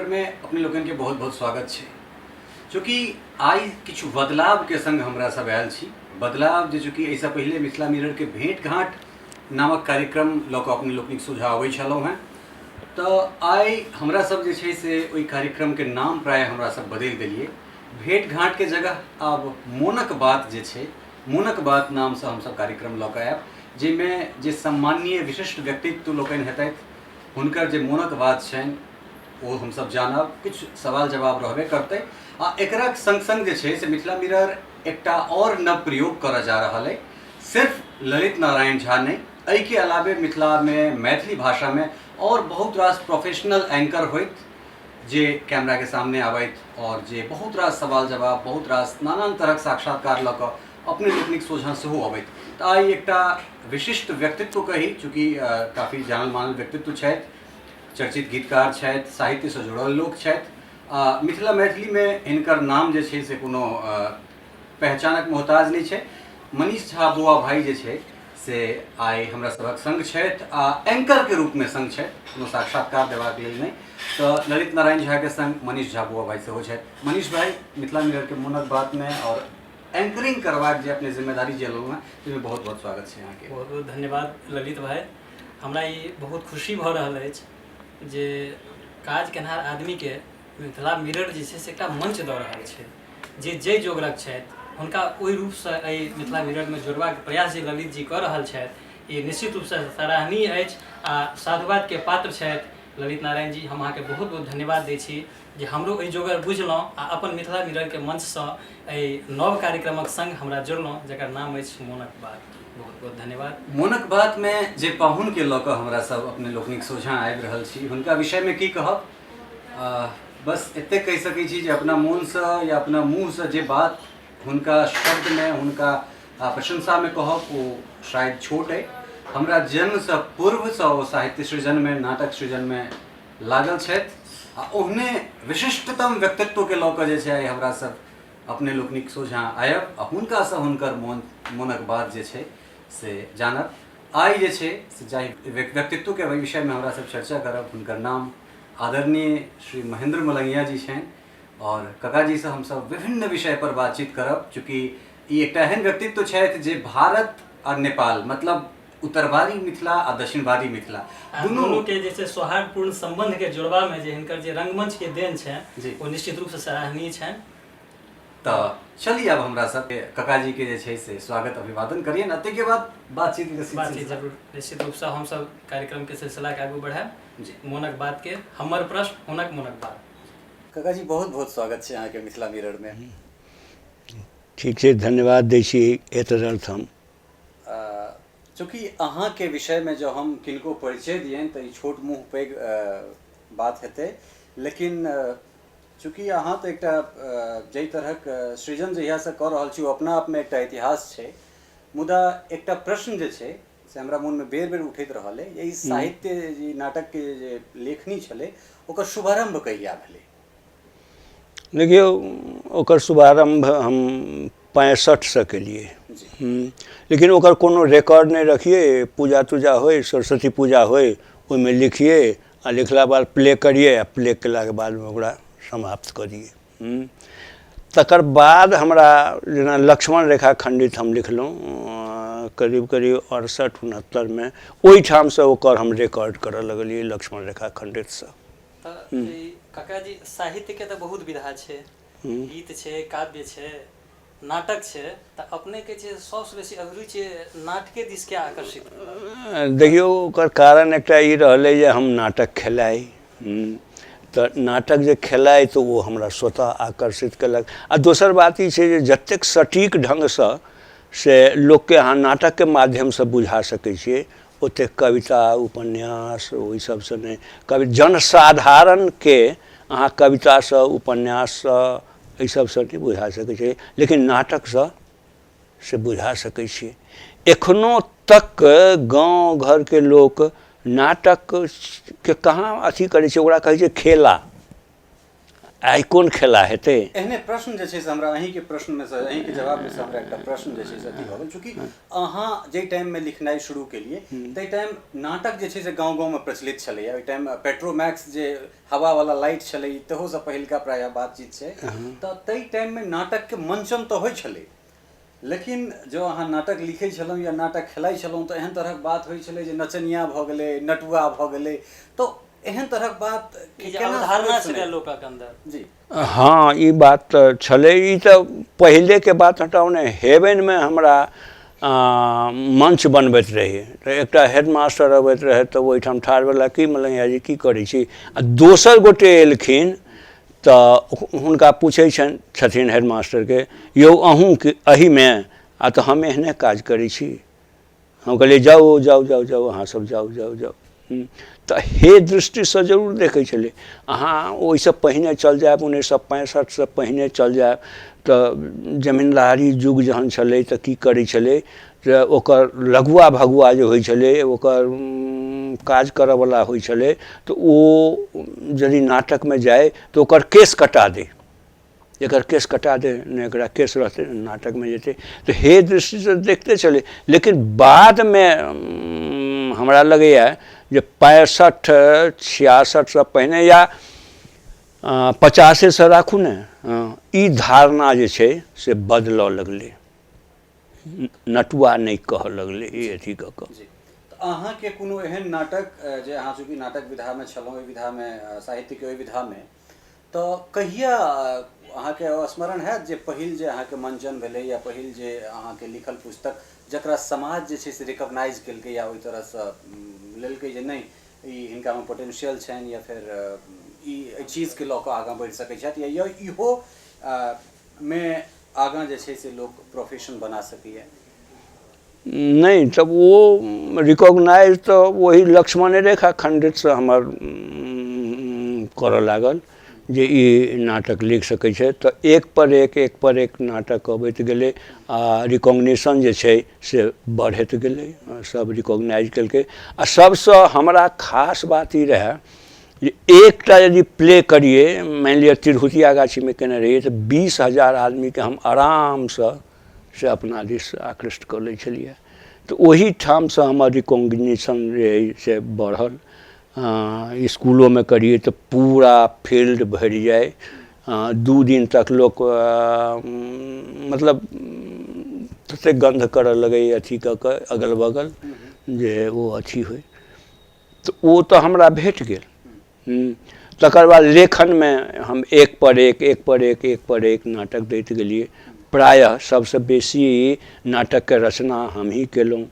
Mirror में अपने लोगन के बहुत बहुत स्वागत है। चूँकि आई किछु बदलाव के संग हमरा सब आयल छी। बदलाव जे चूँकि ऐसा पहले मिथिला मिरर के भेंट घाट नामक कार्यक्रम लऽ कऽ अपने लोकनिक सुझाव अबै छलहुँ हैं, तो आई हमरा सब जे छै से ओहि कार्यक्रम के नाम प्राय हमरा सब बदलि देलिए। भेंट घाट के जगह आब मोनक बात जे छै, मोनक बात नाम से हम सब कार्यक्रम लऽ कऽ आयब, जाहिमे जे सम्माननीय विशिष्ट व्यक्तित्व लोकनि हेतथि, हुनकर जे मोनक बात छनि वो हम सब जानब, किछु सवाल जवाब रहबे करतै। आ एकरा संग संग जे छै से मिथिला मिरर एकटा और नव प्रयोग करऽ जा रहल है। सिर्फ ललित नारायण झा नहीं, एहि के अलावे मिथिला में मैथिली भाषा में और बहुत रास प्रोफेशनल एंकर होइत जे कैमरा के सामने आबैत और जे बहुत रास सवाल जवाब, बहुत रास नानान तरह साक्षात्कार लऽ कऽ अपने लोकनिक सोझा सेहो अबैत। तऽ आइ एकटा विशिष्ट व्यक्तित्व कही, चूँकि काफ़ी जानल मानल व्यक्तित्व छथि, चर्चित गीतकार छथि, साहित्य से जुड़ल लोक छथि। मिथिला मैथिली में हिनकर नाम जे छै से कोनो पहचानक मोहताज नहीं छै। मनीष झा बुआ भाई जे छै से आइ हमरा सबक संग छथि आ एंकर के रूप में संग छथि, कोनो साक्षात्कार देबाक लेल नहीं। तो ललित नारायण झा के संग मनीष झा बुआ भाई सेहो छथि। मनीष भाई, मिथिला मिरर के मोनक बात में और एंकरिंग करबाक जे अपने जिम्मेदारी जे लेलहुँ हैं, ताहिमे बहुत बहुत स्वागत छै अहाँके। बहुत बहुत धन्यवाद ललित भाई। हमरा ये बहुत खुशी भऽ रहल अछि जे काज केनहार आदमी के मिथिला मिरर जे छै से एकटा मंच दऽ रहल छै। जे जोगरक छथि हुनका ओहि रूपसँ एहि मिथिला मिररमे जोड़बाक प्रयास जे ललित जी कऽ रहल छथि, ये निश्चित रूपसँ सराहनीय अछि आ साधुवादके पात्र छथि। ललित नारायण जी, हम अहाँके बहुत बहुत धन्यवाद दै छी जे हमरो एहि जोगर बुझलहुँ आ अपन मिथिला मिररके मंचसँ एहि नव कार्यक्रमक संग हमरा जुड़लहुँ, जकर नाम अछि मोनक बात। बहुत बहुत धन्यवाद। मोनक बात में जे पाहुन के लऽ कऽ हमरा सब अपने लोकनिक सोझा आबि रहल छी, हुनका विषय में की कहब? बस एते कहि सकै छी जे अपना मोन से या अपना मुँह से जे बात हुनका शब्द में, हुनका प्रशंसा में कहब, वो शायद छोट है। हमरा जन्म से पूर्व से वो साहित्य सृजन में, नाटक सृजन में लागल छथि आ ओहने विशिष्टतम व्यक्तित्व के लऽ कऽ जे छै हमरा सब अपने लोकनिक सोझा आयब आ हुनका से हुनकर मोनक बात जे छै से जानब। आइ जे छै से जाहि व्यक्तित्व के विषय में हमरा सब चर्चा करब, हुनकर नाम आदरणीय श्री महेंद्र मलंगिया जी छनि और कका जी से हम सब विभिन्न विषय पर बातचीत करब। चूँकि ई एकटा एहन व्यक्तित्व छथि जे भारत और नेपाल, मतलब उत्तरवारी मिथिला आ दक्षिणवारी मिथिला दुनू के जे छै सौहार्दपूर्ण संबंध के जोड़बा में जे हिनकर जे रंगमंच के देन छनि वो निश्चित रूप से सराहनीय छनि। तो चलिए अब हमरा सब कका जी के जे छै से स्वागत अभिवादन करिए, ताहि के बाद बातचीत जरूर निश्चित रूप से हम सब कार्यक्रम के सिलसिला के आगू बढ़ाएब। मोनक बात के हमर प्रश्न, हुनक मोनक बात। कका जी, बहुत बहुत स्वागत छै अहाँके मिथिला मिरर में। ठीक छै, धन्यवाद दै छी एतदर्थम। चूँकि अहाँ के विषय में जो हम किनको परिचय दियनि तो ई छोट मुँह पैघ बात हेतै, लेकिन चूँकि अहाँ तो एकटा जाहि तरहक सृजन जहियासँ कऽ रहल छी, अपना आप में एकटा इतिहास छै। मुदा एकटा प्रश्न जे छै से हमरा मन में बेर बेर उठैत रहल है, यही साहित्य जी नाटक के जे लेखनी छलै ओकर शुभारंभ कहिया भेलै? देखियो, ओकर शुभारंभ हम 65 से केलिए, लेकिन ओकर कोनो रिकॉर्ड नहीं रखिए। पूजा तूजा होय, सरस्वती पूजा होय, ओहिमे लिखिए आ लिखला बाद प्ले करिए आ प्ले केला के बाद में ओकरा समाप्त करिए। तकर बाद हमरा जेना लक्ष्मण रेखा खंडित हम लिखलहुँ करीब करीब 68-69 में, ओहिठाम से ओकर हम रिकॉर्ड करऽ लगलिए लक्ष्मण रेखा खंडित से। काका जी, साहित्य के तो बहुत विधा छै, गीत छै, काव्य छै, नाटक छै, तो अपने के जे सबसे बेसी अभिरुचि नाटके दिस के आकर्षित? देखियो, ओकर कारण एकटा ई रहलै जे हम नाटक खेलाई, तो नाटक जे खेलाई तो वो हमरा स्वतः आकर्षित कलक। आ दोसर बात ई छै जे जतेक सटीक ढंग से लोक के अहाँ नाटक के माध्यम से बुझा सकै छियै, ओते कविता उपन्यास ओहि सब से नहीं। कवि जनसाधारण के अहाँ कविता से, उपन्यास से, एहि सब से नहीं बुझा सकै छियै, लेकिन नाटक से बुझा सकै छियै। एखनो तक गाँव घर के लोक नाटक के कहाँ अथी करे छै, ओकरा कहै छै खेला। आइ कोन खेला हेतै। एहने प्रश्न जे छै से हमरा अहींके प्रश्न में से अहींके जवाब में से हमरा एकटा प्रश्न जे छै से अथी भऽ गेल, चूँकि अहाँ जाहि टाइम में लिखनाइ शुरू केलिए ताहि टाइम नाटक जे छै से गाँव गाँव में प्रचलित छलैए। ओहि टाइम पेट्रोमैक्स जे हवा वाला लाइट छलै तहू से पहिलका प्रायः बातचीत छै। तऽ ताहि टाइम में नाटक के मंचन तऽ होइ छलै, लेकिन जो अहाँ नाटक लिखै छलहुँ या नाटक खेलाइ छलहुँ तऽ एहन तरहक बात होइ छलै जे नचनिया भऽ गेलै, नटुआ भऽ गेलै, तो एहन तरहक बात धारणा छलै लोकक अंदर। जी हाँ, ई बात तऽ छलै। ई तऽ पहिलेके बात हटाउ ने, हेवेनमे हमरा मंच बनबैत रही तऽ एकटा हेडमास्टर अबैत रहै तऽ ओहिठाम ठाढ़ भेला, की मलैया जी की करै छी, आ दोसर गोटे एलखिन तऽ हुनका पूछै छथिन हेडमास्टरके, यौ अहूँ एहिमे, आ तऽ हम एहने काज करै छी। हम कहलिए जाओ जाओ जाओ जाओ, अहाँ सब जाओ जाओ जाओ। तो हे दृष्टि से जरूर देखे चले। अहाँ ओहिसँ पहिने चल जाएब, 1965 से पहिने चल जाएब तऽ जमींदारी युग जहन छलै तऽ की करै छलै, तऽ ओकर लघुआ भगुआ जे होइ छलै, ओकर काज करऽवला होइ छलै, तऽ ओ यदि नाटकमे जाए तऽ ओकर केस कटा दे, एकर केस कटा दे, ने एकरा केस रहते नाटक में जेते। तो हे दृष्टि से देखते चले। लेकिन बाद में हमरा लगैया जे 65-66 से पहले या 50 से राखू ने, ई धारणा जे छै से बदलऽ लगलै, नटुआ नहीं कह लगलै ई अथी कऽ कऽ। अहाँ के कोनो एहन नाटक जे अहाँ चूँकि नाटक विधा में छलहुँ, ओहि विधा में साहित्य के ओहि विधा में, तो कहिया अहाँके स्मरण है जे पहिल जे अहाँके मंचन भेलै या पहिल जे अहाँके लिखल पुस्तक जकरा समाज जे छै से रिकॉग्नाइज केलकै या ओहि तरह से लेलकै जे नहीं ई हिनका में पोटेंशियल छनि, या फिर ई चीज के लऽ कऽ आगाँ बढ़ि सकै छथि, या इहो में आगाँ जे छै से लोक प्रोफेशन बना सकैए। नहीं, तब वो रिकॉग्नाइज तो वही लक्ष्मण रेखा खंडित से हमर करऽ लागल जे ई नाटक लिख सकै छै। तो एक पर एक नाटक अबैत गेलै, आ रिकॉग्निशन जे छै से बढ़ैत गेलै, सब रिकॉग्नाइज केलकै। आ सबसँ हमरा खास बात ई रहै जे एकटा यदि प्ले करिए, मान लिअ तिरहुतिया गाछी में केने रहिए, तो 20,000 आदमी के हम आराम से अपना दिस आकृष्ट कर लै छलिए। तो ओही ठाम से हमर रिकॉग्निशन से बढ़ल। स्कूलों में करिए तो पूरा फील्ड भर जाए, 2 दिन तक लोग मतलब तते गंध करऽ लगे अथी कऽ अगल बगल जे वो अथी हुए। तो वो तो हमरा भेट गेल। तकर बाद लेखन में हम एक पर एक नाटक दैत गेलिए। प्रायः सबसे बेसी नाटक के रचना हम ही केलहुँ,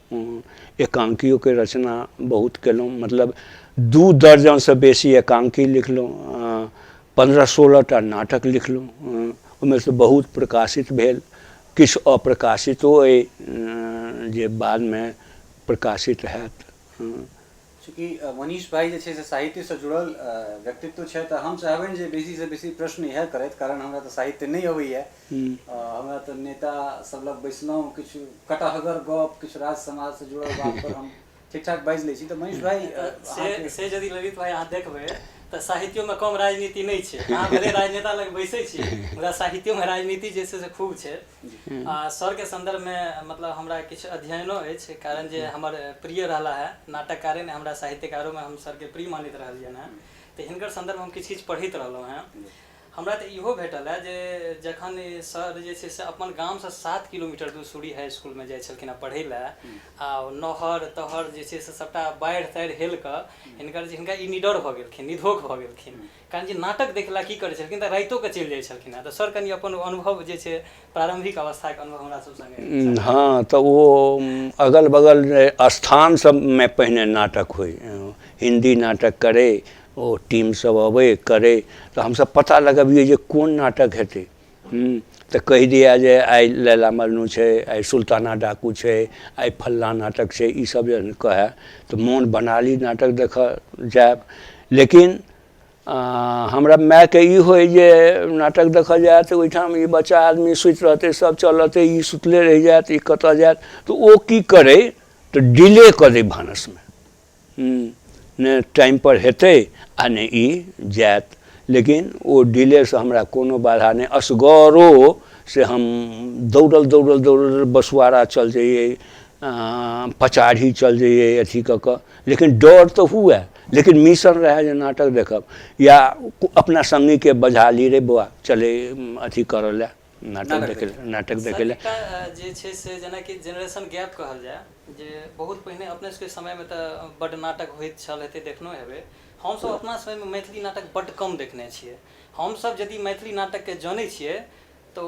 एकांकियों के रचना बहुत केलहुँ, मतलब 2 दर्जन से बेसी एकांकी लिखलहुँ, 15-16 टा नाटक लिखलहुँ, उनमें से बहुत प्रकाशित भेल, किछु अप्रकाशितो अइ जे बाद में प्रकाशित हैत। चूँकि मनीष भाई जे छै से साहित्य से जुड़ल व्यक्तित्व छै, तऽ हम चाहबनि जे बेसी से बेसी प्रश्न इएह करैत, कारण हमरा तऽ साहित्य नहीं अबैया, हमरा तऽ नेता सब लग बैसलहुँ, किछु कटहगर गप, किछु राज समाज से जुड़ल बात पर हम ठीक ठाक बाजि लै छी। तऽ मनीष भाई से यदि ललित भाई अहाँ देखबै तऽ साहित्यों में कम राजनीति नहीं छै। अहाँ भले राजनेता लग बैसै छी, मुदा साहित्यों में राजनीति जे छै से खूब छै। सर के संदर्भ में मतलब हमरा किछु अध्ययनो अछि, कारण जे हमर प्रिय रहला है नाटककारे ने, हमरा साहित्यकारों में हम सर के प्रिय मानैत रहलियन हैं, तो हिनकर संदर्भ हम किछु पढ़ैत रहलहुँ हैं। हमरा तो इहो भेटल है जे जखन सर जे छै से अपन गाम से 7 किलोमीटर दूर सूरी हाई स्कूल में जाइ छलखिन पढ़ै लए, आ नहर तहर जे छै से सबटा बाढ़ि ताढ़ि हेल कऽ हिनका ई निडर भऽ गेलखिन, निधोख भऽ गेलखिन, कारण जे नाटक देखला की करै छलखिन तऽ राइतो के चलि जाइ छलखिन हैं। तऽ सर कनि अपन अनुभव जे छै प्रारंभिक अवस्था के अनुभव हमरा सब संगे। हाँ, तो वो अगल बगल स्थान सब में पहिने नाटक हुई, हिंदी नाटक करे, ओ टीम सब अबै करे, तो हम सब पता लगबिए जे कोन नाटक हेतै। तो कह दिया जे आई लैला मजनू छै, आई सुल्ताना डाकू छै, आई फल्ला नाटक छै, ई सब जे कहे तो मोन बना ली नाटक देख जाएब। लेकिन हमरा माय के ई होय जे नाटक देख जाए तो ओहिठाम ई बच्चा आदमी सुति रहते, सब चलते, ई सुतले रह जात, ई कतऽ जात, तो वो की करे तो डिले कर दे भानस में, ने टाइम पर हेतै आ ने ई जात। लेकिन वो डिले से हमरा कोनो बाधा नहीं, असगरो से हम दौड़ल बसुआरा चल जाइए, पचाड़ी चल जाइए अथी कऽ, लेकिन डर तो हुए, लेकिन मिशन रहे जो नाटक देखब या अपना संगी के बजा ली रे बउआ चले अथी कर ले नाटक देखे ले। जे छै से जेना कि जेनरेशन गैप कहल जाए, जे बहुत पहिने अपने सबके समय में तो बड़ नाटक होइत छल, हेतै देखनो हेबै। हम सब अपना समय में मैथिली नाटक बड़ कम देखने छियै। हम सब यदि मैथिली नाटक के जानै छियै तो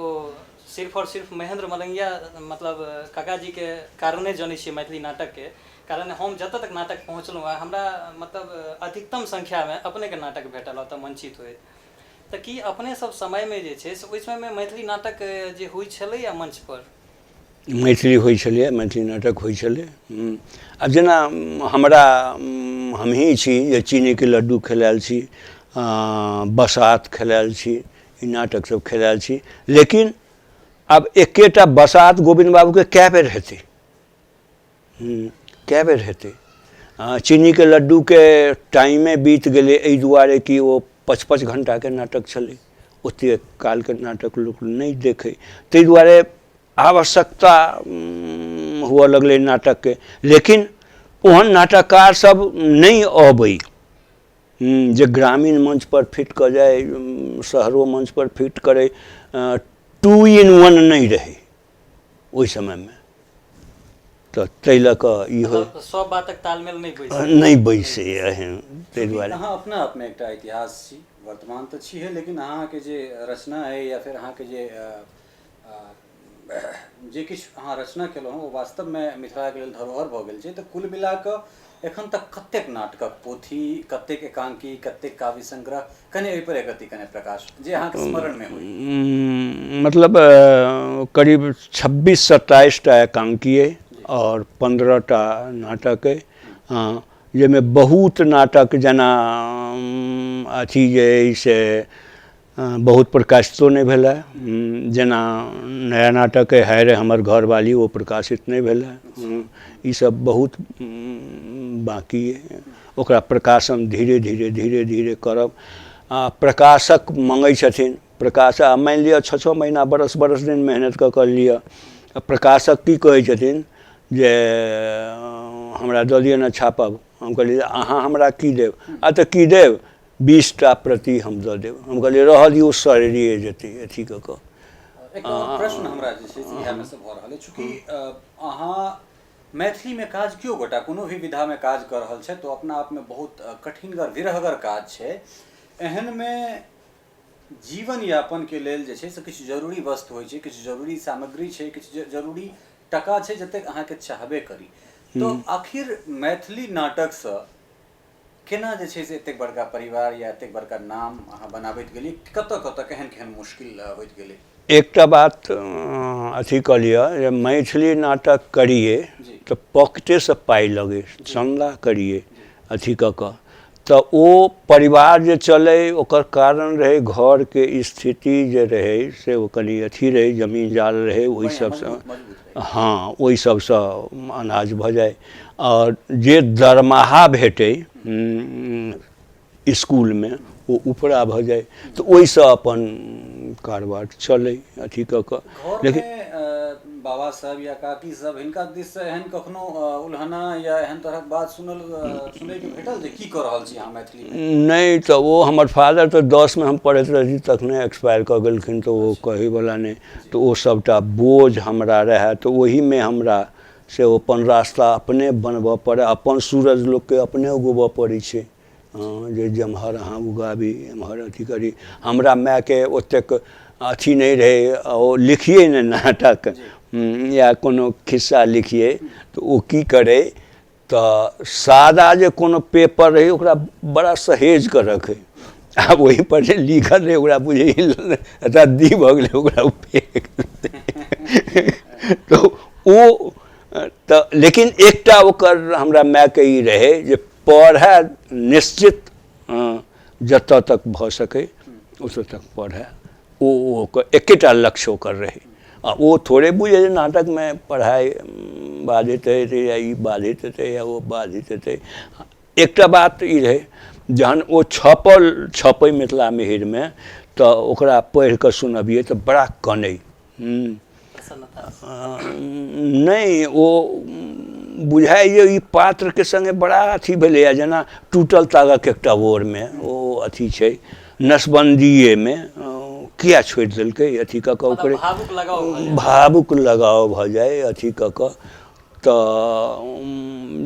सिर्फ और सिर्फ महेंद्र मलंगिया मतलब काका जी के कारणे जानै छियै मैथिली नाटक के। कारण हम जतऽ तक नाटक पहुँचलहुँ हँ, हमरा मतलब अधिकतम संख्या में अपने के नाटक भेटल ओतऽ मंचित होइत। तऽ कि अपने सब समय में जे छै से ओहि समय में मैथिली नाटक जे होइ छलै या मंच पर मैथिली होइ छलै, मैथिली नाटक होइ छलै। आब जेना हमरा हमही छी जे चीनी के लड्डू खेलायल छी, बसात खेलायल छी, ई नाटक सब खेलायल छी, लेकिन अब एकेटा बसात गोविंद बाबू के कै बेर हेतै, कै बेर हेतै। चीनी के लड्डू के टाइमे बीत गेलै एहि दुआरे कि ओ 5-5 घंटा के नाटक छलै, ओते काल के नाटक लोग नहीं देखे, ताहि दुआरे आवश्यकता हुआ लगले नाटक के। लेकिन ओहन नाटककार सब नहीं अबै जे ग्रामीण मंच पर फिट कर जाए, शहरों मंच पर फिट करे, 2 in 1 नहीं रहे ओहि समय में। तो ताहि लऽ कऽ ई हो सब बातक तालमेल नहीं बैसे एहन, ताहि दुआरे अहाँ अपना आपमे एकटा इतिहास छी, वर्तमान तऽ छी है, लेकिन अहाँके जे रचना है या फिर अहाँके जे किछु अहाँ रचना केलहुँ हँ ओ वास्तवमे मिथिलाके लेल धरोहर भऽ गेल छै। तऽ कुल मिला कऽ एखन तक कतेक नाटकक पोथी, कतेक एकांकी, कतेक काव्य संग्रह, कने एहि पर एकति कने प्रकाश जे अहाँके स्मरण में होई? मतलब करीब 26-27 टा एकांकी है और 15 टा नाटक है। हाँ, जाहिमे बहुत नाटक जेना अथी जे है से बहुत प्रकाशितो नहीं भेलै, जेना नया नाटक है हाय रे हमर घरवाली, वो प्रकाशित नहीं भेलै। ई सब बहुत बाकी है, ओकरा प्रकाशन धीरे धीरे करब। प्रकाशक मंगै छथिन, प्रकाशक मानि लिअ 6-6 महीना बरस दिन मेहनत कऽ लिअ, प्रकाशक की कहै छथिन जे हमरा दऽ दिअ ने छापब। हम कहलिए अहाँ हमरा की देब? तऽ की देब? 20 टा प्रति हम दऽ देब। हम कहलिए रह दियौ सरिये जेतै अथी कऽ कऽ। एक प्रश्न हमरा जे छै से इएहमे से भऽ रहल है, चूँकि अहाँ मैथिली में काज केओ गोटा कोनो भी विधा में काज कर रहल छै तो अपना आप में बहुत कठिनगर विरहगर काज छै। एहन में जीवन यापन के लेल जे छै से किछु जरूरी वस्तु होइ छै, किछु जरूरी सामग्री छै, किछु जरूरी टका छै जतेक अहाँके चाहबे करी। तो आखिर मैथिली नाटक से केना जे छै से एतेक बड़का परिवार या एतेक बड़का नाम अहाँ बनाबैत गेलिए? कतऽ केहन मुश्किल होइत गेलै? एकटा बात अथी कऽ लिअ जे मैथिली नाटक करिए तो पॉकेटे से पाइ लगे, चंदा करिए अथी कऽ कऽ, तो ओ परिवार जे चले ओकर कारण रहे घर के स्थिति जे रहे से वो कनी अथी रहे, जमीन जाल रहे, वही सबसे हाँ वही सबसे अनाज भऽ जाए। और जे दरमाहा भेटे स्कूल में वो उपरा भऽ जाए, तो ओहिसँ अपन कारबार चले अथी कऽ कऽ। लेकिन बाबा साहब या काकी साहब हिनका दिस से एहन कखनो उल्हना या एहन तरहक बात सुनै के भेटल जे की कऽ रहल छी अहाँ मैथिली में? नहीं, तो वो हमर फादर तो 10 में हम पढ़ैत रही तखने एक्सपायर कऽ गेलखिन, तो वो कहै वाला नहीं। तो वो सबटा बोझ हमरा रहे, तो वही में हमरा से अपन रास्ता अपने बनबऽ पड़े, अपन सूरज लोग के अपने उगबऽ पड़ै छै। जे जमहर अहाँ उगाबी एम्हर अथी करी। हमरा माय के ओतेक अथी नहीं रहे, ओ लिखिए ने नाटक या कोनो खिस्सा लिखिए तो वो की करे, तो सादा जे कोनो पेपर रहे ओकरा बड़ा सहेज कर रखे, आ वही पर जे लिखल रहे ओकरा बुझे रद्दी भऽ गेलै, ओकरा फेंक तो वो तो लेकिन एकटा ओकर हमरा माय के ई रहे जे पढ़े निश्चित जतऽ तक भऽ सके ओतऽ तक पढ़े, वो एकेटा लक्ष्य ओकर रहे। आ वो थोड़े बुझे नाटक में पढ़ाई बाधित हेतै या ई बाधित हेतै या वो बाधित हेतै। एकटा बात ई रहे जहन ओ छपै मिथिला मिहिर में तो ओकरा पढ़ि कऽ सुनबियै तो बड़ा कनै नहीं ओ बुझाइ जे ई पात्र के संगे बड़ा अथी भेलैए जेना टूटल तागक एकटा ओर में ओ अथी छै नसबंदिये में किया छोड़ि देलकै अथी कऽ कऽ ओकरे भावुक लगाव भऽ जाए अथी कऽ कऽ तो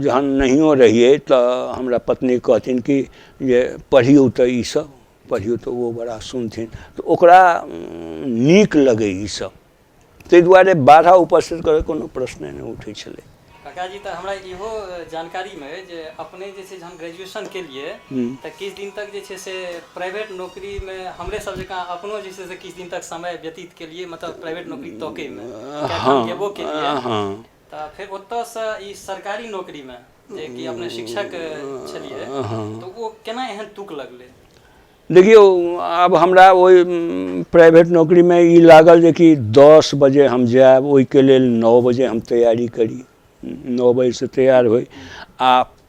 जहन नहियो रहिए तो हमरा पत्नी कहथिन कि जे पढ़ियौ तो ई सब पढ़ियौ तो वो बड़ा सुनथिन तो ओकरा नीक लगे ई सब ताहि दुआरे बाधा उपस्थित करे कोनो प्रश्न नहीं उठै छलै। काका जी तो हमरा इहो जानकारी में जे अपने जे छै जहन ग्रेजुएशन के लिए तो किछ दिन तक जे छै से प्राइवेट नौकरी में हमरे सब जकाँ अपनो जे छै से किछ दिन तक समय व्यतीत के लिए मतलब प्राइवेट नौकरी तोके में गेबो के लिए तो फिर ओतऽ से ई सरकारी नौकरी में जे कि अपने शिक्षक छलिए तो वो केना एहन तुक लगले? देखियो अब हमरा ओइ प्राइवेट नौकरी में ई लागल जे कि 10 बजे हम जाएब ओइके लेल 9 बजे हम तैयारी करी 9 बजे से तैयार होई आ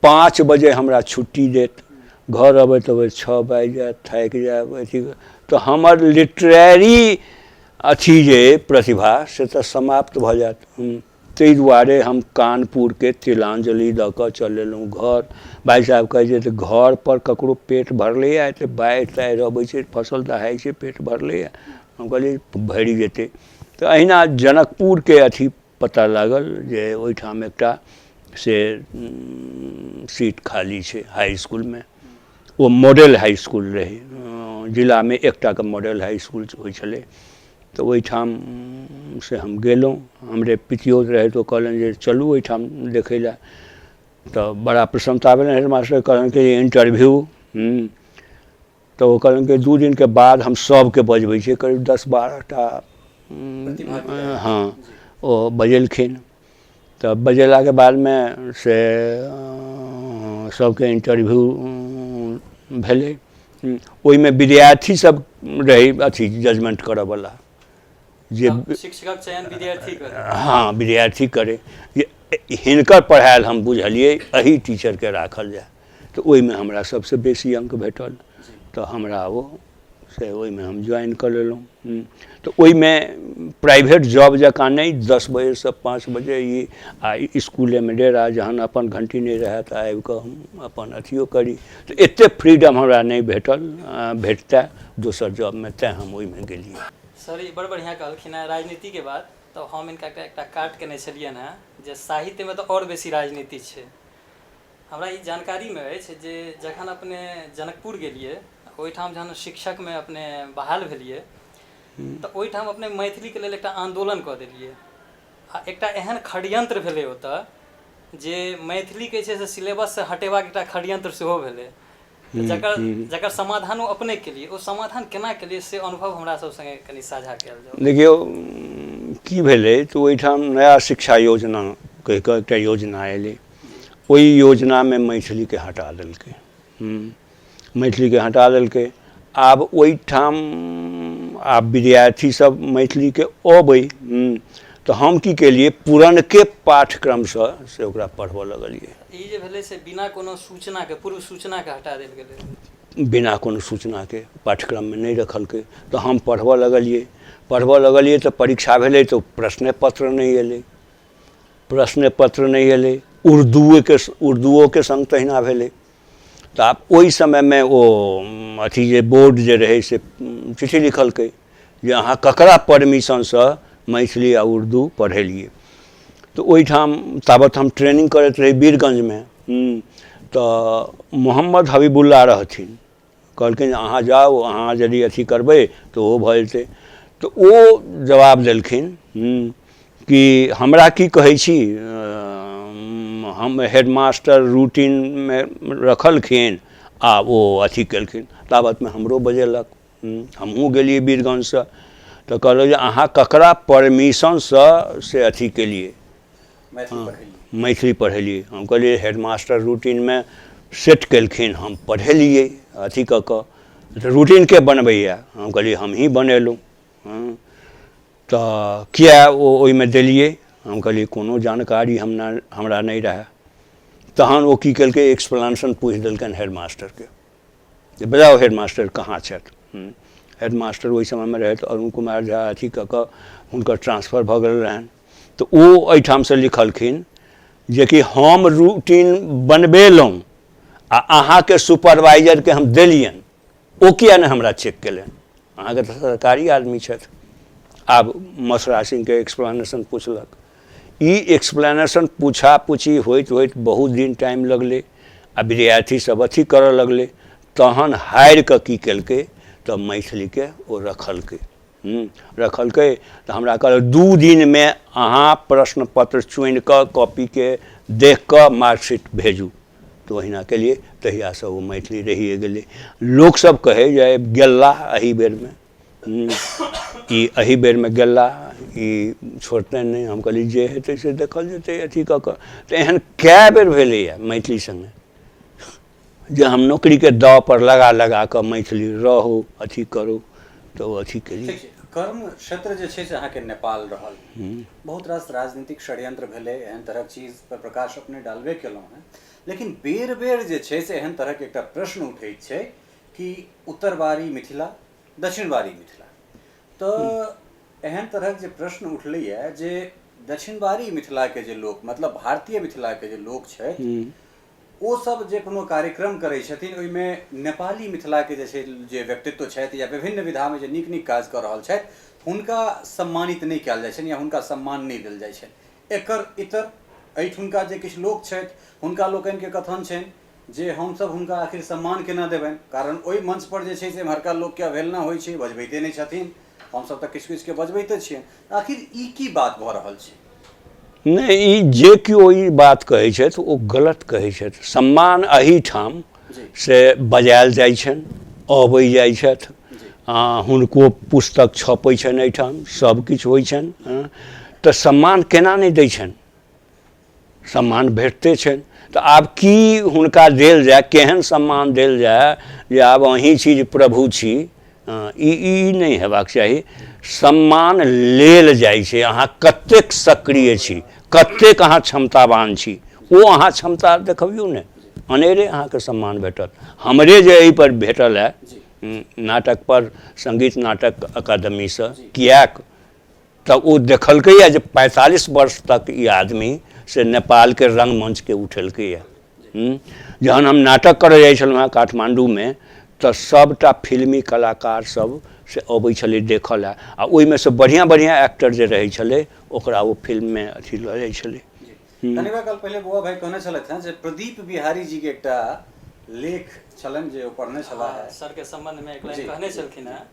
5 बजे हमरा छुट्टी देत घर अबैत 6 बाजि जाएत थाकि जाएब अथी तो हमर लिटरेरी अथी जे प्रतिभा से तो समाप्त भऽ जाएत। ताहि दुआरे हम कानपुर के तिलांजलि दऽ कऽ चल एलहुँ घर। भाई साहब कहै छै घर पर ककरो पेट भरलैए तऽ बाढ़ि ताढ़ि अबै छै फसल दहाइ छै पेट भरलैए हम कहलिए भरि जेतै तऽ अहिना जनकपुर के अथी पता लागल जे ओहिठाम एकटा से सीट खाली छै हाई स्कूल में वो मॉडल हाई स्कूल रहे जिला में एकटा के मॉडल हाई स्कूल होइ छलै तो ओहिठाम से हम गेलहुँ हमरे पितियोत रहे तो कहलन जे चलू ओहिठाम देखै लए तो बड़ा प्रसन्नता भेल हेडमास्टर कहलन कि इंटरव्यू तो वो कहलन कि 2 दिन के बाद हम सबके बजबै छियै करीब 10-12 टा हाँ ओ बजेलखिन तो बजेला के बाद में से सबके इंटरव्यू भेलै ओहि में विद्यार्थी सब रही अथी जजमेंट करऽ वाला जे शिक्षक चयन विद्यार्थी करे हाँ विद्यार्थी करे हिनकर पढ़ायल हम बुझलिए एही टीचर के राखल जाए तो ओहि में हमरा सबसे बेसी अंक भेटल तो हमरा वो से ओहि में हम ज्वाइन कर लेलहुँ। तो ओहि में प्राइवेट जॉब जकाँ नहीं 10 बजे से 5 बजे ई आ स्कूले में डेरा जहन अपन घंटी नहीं रहे तो आबि कऽ हम अपन अथियो करी तो एते फ्रीडम हमरा नहीं भेटल भेटता दोसर जॉब में तैं हम ओहि में गेलिए। सर ई बड़ बढ़िया कहलखिन है राजनीति के बाद तो हम इनका एकटा काट केने छलियन है जे साहित्य में तो और बेसी राजनीति छै। हमरा ई जानकारी में अछि जे जखन अपने जनकपुर गेलिए ओहिठाम जहन शिक्षक में अपने बहाल भेलिए तो ओहिठाम अपने मैथिली के लेल एकटा आंदोलन कऽ देलिए आ एकटा एहन षड्यंत्र भेलै ओतऽ जे मैथिली के छै से सिलेबस से हटेबाक एकटा षड्यंत्र सेहो भेलै जकर समाधान वो अपने के लिए वो समाधान केना के लिए से अनुभव हमरा सब संगे कनी साझा कयल जाउ। देखियो की भेलै तो ओहिठाम नया शिक्षा योजना कहि कऽ एकटा योजना एलै ओहि योजना में मैथिली के हटा देलकै मैथिली के हटा देलकै आब ओहिठाम आब विद्यार्थी सब मैथिली के अबै तो हम की केलिए पुरनके पाठ्यक्रम से ओकरा पढ़बऽ लगलिए। ई जे भेलै से बिना कोनो सूचना के पूर्व सूचना के हटा देल गेलै बिना कोनो सूचना के पाठ्यक्रम में नहीं रखलकै तो हम पढ़बऽ लगलिए तो परीक्षा भेलै तो प्रश्न पत्र नहीं एलै उर्दुओ के संग तहिना भेलै तो आब ओहि समय में वो अथी जे बोर्ड जे रहे से चिट्ठी लिखलकै जे अहाँ ककरा परमिशन से मैथिली आ उर्दू पढ़ेलिए तो ओहिठाम ताबत हम ट्रेनिंग करैत रही वीरगंज में तो मोहम्मद हबीबुल्लाह रहथिन कहलखिन अहाँ जाओ अहाँ यदि अथी करबै तो वो भऽ जेतै तो ओ जवाब देलखिन कि हमरा की कहै छी हम हेडमास्टर रूटीन में रखलखिन आ वो अथी केलखिन ताबत में हमरो बजेलक हमहूँ गेलिए वीरगंज से तो कहलक जे अहाँ ककरा परमिशन से अथी केलिए मैथिली पढ़ेलिए हम कहलिए हेडमास्टर रूटीन में सेट केलखिन हम पढ़ेलिए अथी कऽ कऽ रूटीन के बनबैया हम कहलिए हम ही बनेलहुँ तो किया ओहि में देलिए हम कहलिए कोनो जानकारी हमरा नहीं रहे तहन ओ की केलकै एक्सप्लेनेशन पूछि देलकनि हेडमास्टरके जे बताउ हेडमास्टर कहाँ छथि। हेडमास्टर ओहि समयमे रहथि अरुण कुमार झा, अथी कऽ कऽ हुनकर ट्रांसफर भऽ गेल रहनि। तऽ ओ एहिठामसँ लिखलखिन जे कि हम रूटीन बनबेलहुँ आ अहाँके सुपरवाइजरके हम देलियनि, ओ किया नहि हमरा चेक केलनि, अहाँके तऽ सरकारी आदमी छथि। आब मसरा सिंहके एक्सप्लेनेशन पुछलक, ई एक्सप्लेनेशन पूछा पूछी होइत होइत बहुत दिन टाइम लगलै आ विद्यार्थी सब अथी करऽ लगलै। तहन हारि कऽ की केलकै तऽ मैथिलीके ओ रखलकै। रखलकै तऽ हमरा कहलक 2 दिनमे अहाँ प्रश्न पत्र चुनि कऽ कॉपीके देख कऽ मार्कशीट भेजू। तो ओहिना केलिए, तहियासँ ओ मैथिली रहिए गेलै। लोकसब कहै जे गेला एहि बेरमे, ई एहि बेरमे गेला, ई छोड़तै नहि। हम कहलिए जे हेतै से देखल जेतै अथी कऽ कऽ। तऽ एहन कए बेर भेलैए मैथिली सङ्गे जे हम नौकरीके दाव पर लगा लगा कऽ मैथिली रहू अथी करू, तऽ ओ अथी केलिए। कर्म क्षेत्र जे छै से अहाँके नेपाल रहल, बहुत रास राजनीतिक षड्यंत्र भेलै, एहन तरहक चीज पर प्रकाश अपने डालबे केलहुँ हैं। लेकिन बेर बेर जे छै से एहन तरहक एकटा प्रश्न उठैत छै कि उत्तरबारी मिथिला, दक्षिणबारी मिथिला। तऽ एहन तरहक जे प्रश्न उठलैए जे दक्षिणबारी मिथिलाके जे लोक, मतलब भारतीय मिथिलाके जे लोक छथि, ओ सब जे कोनो कार्यक्रम करै छथिन ओहिमे नेपाली मिथिलाके जे छै जे व्यक्तित्व छथि या विभिन्न विधामे जे नीक नीक काज कऽ रहल छथि हुनका सम्मानित नहि कयल जाइ छनि या हुनका सम्मान नहि देल जाइ छनि। एकर इतर एहिठुनका जे किछु लोक छथि हुनका लोकनिके कथन छनि जे हमसब हुनका आखिर सम्मान केना देबनि, कारण ओहि मंच पर जे छै से एम्हरका लोकके अवहेलना होइ छै, बजबैते नहि छथिन, हमसब तऽ किछु किछुके बजबैते छियनि। आखिर ई की बात भऽ रहल छै? नहीं, ई जे केओ ई बात कहै छथि ओ गलत कहै छथि। सम्मान एहिठाम से बजायल जाइ छनि, अबै जाइ छथि, हुनको पुस्तक छपै छनि एहिठाम, सब किछु होइ छनि। तऽ सम्मान केना नहि दै छनि, सम्मान भेटते छनि। तऽ आब की हुनका देल जाय, केहन सम्मान देल जाय जे आब अहीँ छी जे प्रभु छी, ई नहीं हेबाक चाही। सम्मान लेल जाइ छै, अहाँ कतेक सक्रिय छी, कतेक अहाँ क्षमतावान छी, ओ अहाँ क्षमता देखबियौ ने, अनेरे अहाँके सम्मान भेटत। हमरे जे एहि पर भेटल है नाटक पर संगीत नाटक अकादमीसँ, किएक तऽ ओ देखलकैए जे 45 वर्ष तक ई आदमी से नेपालके रंगमंचके उठेलकैए। जहन हम नाटक करऽ जाइ छलहुँ हैं काठमांडूमे तऽ सबटा फिल्मी कलाकार सब से अबै छलै देखऽ लए, आ ओहिमे से बढ़िआँ बढ़िआँ एक्टर जे रहै छलै ओकरा ओ फिल्ममे अथी लऽ जाइ छलै। कनिका काल पहिले बौआ भाई कहने छलथि हैं जे प्रदीप बिहारी जी के एकटा लेख छलनि जे ओ पढ़ने छला है सर के संबंध में एक लाइन कहने छलखिन हैं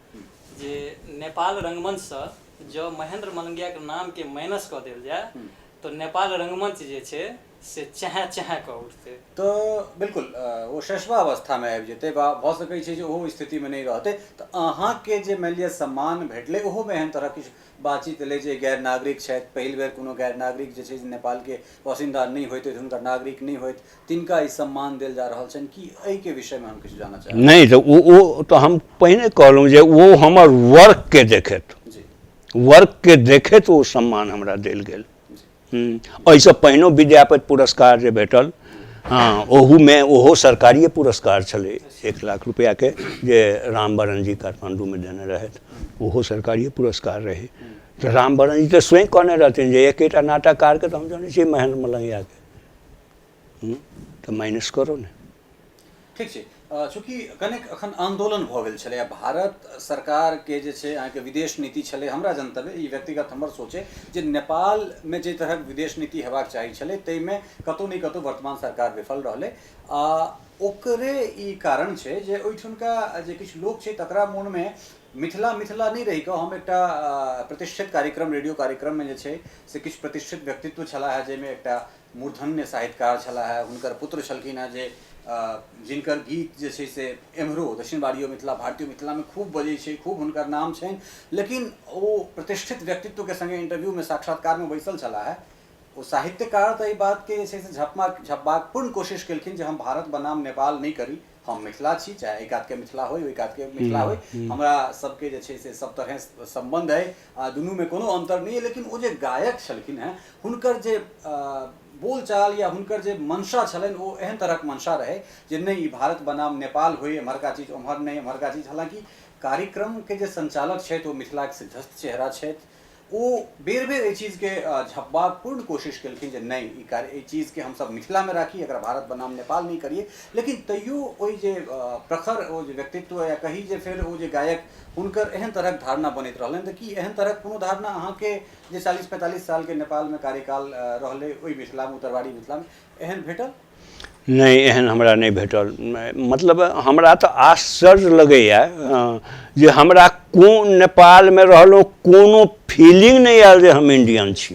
जे नेपाल रंगमंच से जो महेंद्र मलंगिया के नाम के माइनस कऽ देल जाए तो नेपाल रंगमंच जे छै से चहाँ चहाँ कऽ उठतै। तो बिल्कुल वो शैशवावस्थामे आबि जेतै, भऽ सकै छै जे ओहो स्थितिमे नहि रहतै। तऽ अहाँके जे मानि लिअ सम्मान भेटलै ओहोमे एहन तरह किछु बातचीत एलै जे गैर नागरिक छथि, पहिल बेर कोनो गैर नागरिक जे छै से नेपालके बासिन्दा नहि होइत, हुनकर नागरिक नहि होइत, तिनका ई सम्मान देल जा रहल छनि कि एहिके विषयमे हम किछु जानऽ चाहब? नहीं, तो ओ तो हम पहिने कहलहुँ जे वो हमर वर्कके देखैत, वर्कके देखैत ओ सम्मान हमरा देल गेल। एहिसँ पहिनो विद्यापति पुरस्कार जे भेटल, ओहूमे ओहो सरकारिए पुरस्कार छलै 1 लाख रुपैआके जे रामबरन जी काठमांडूमे देने रहथि, ओहो सरकारिए पुरस्कार रहै। तऽ रामबरन जी तऽ स्वयं कहने रहथिन जे एकेटा नाटककारके तऽ हम जानै छियै महेंद्र मलंगियाके, तऽ माइनस करो ने। ठीक छै, चूँकि कनेक अखन आंदोलन भऽ गेल छलै, भारत सरकारके जे छै अहाँके विदेश नीति छलै, हमरा जनतव्य ई व्यक्तिगत हमर सोचे जे नेपालमे जे तरहक विदेश नीति हेबाक चाही छलै ताहिमे कतहु ने कतहु वर्तमान सरकार विफल रहलै। ओकरे ई कारण छै जे ओहिठुनका जे किछु लोक छै तकरा मोनमे मिथिला मिथिला नहीं रही कऽ हम एकटा प्रतिष्ठित कार्यक्रम, रेडियो कार्यक्रममे जे छै से किछु प्रतिष्ठित व्यक्तित्व छलाह है, जाहिमे एकटा मूर्धन्य साहित्यकार छलाह है, हुनकर पुत्र छलखिन हैं जे जिनकर गीत जे छै से एम्हरो दक्षिणबारियो मिथिला, भारतीय मिथिलामे खूब बजै छै, खूब हुनकर नाम छनि। लेकिन ओ प्रतिष्ठित व्यक्तित्वके संगे इंटरव्यूमे साक्षात्कारमे बैसल छलाह है, ओ साहित्यकार तऽ एहि बातके जे छै से झपबाक पूर्ण कोशिश केलखिन जे हम भारत बनाम नेपाल नहीं करी, हम मिथिला छी, चाहे एहि कातके मिथिला होय ओहि कातके मिथिला होय, हमरा सबके जे छै से सब तरह संबंध है, दुनूमे कोनो अंतर नहीं है। लेकिन ओ जे गायक छलखिन हैं हुनकर जे बोलचाल या हुनकर जे मंशा छलनि ओ एहन तरहक मंशा रहे जे नहीं भारत बनाम नेपाल होय एम्हरका चीज ओम्हर नहीं एम्हरका चीज। हालांकि कार्यक्रम के जे संचालक छथि ओ मिथिलाक सिद्धस्त चेहरा छथि ओ बेर बेर एहि चीज के झपबाक पूर्ण कोशिश केलखिन जे नहीं ई चीज के हम सब मिथिला में राखी एकरा भारत बनाम नेपाल नहीं करिए। लेकिन तैयो ओहि जे प्रखर ओ जे व्यक्तित्व या कही जे फिर ओ जे गायक हुनकर एहन तरहक धारणा बनैत रहलनि तऽ कि एहन तरहक कोनो धारणा अहाँके जे 40-45 साल के नेपाल में कार्यकाल रहले ओहि मिथिला में उत्तरवाड़ी मिथिला में एहन भेटल? नहीं एहन हमरा नहीं भेटल। मतलब हमरा तो आश्चर्य लगैया जे हमरा कोन नेपाल में रहलो कोनो फीलिंग नहीं आयल जे हम इंडियन छी।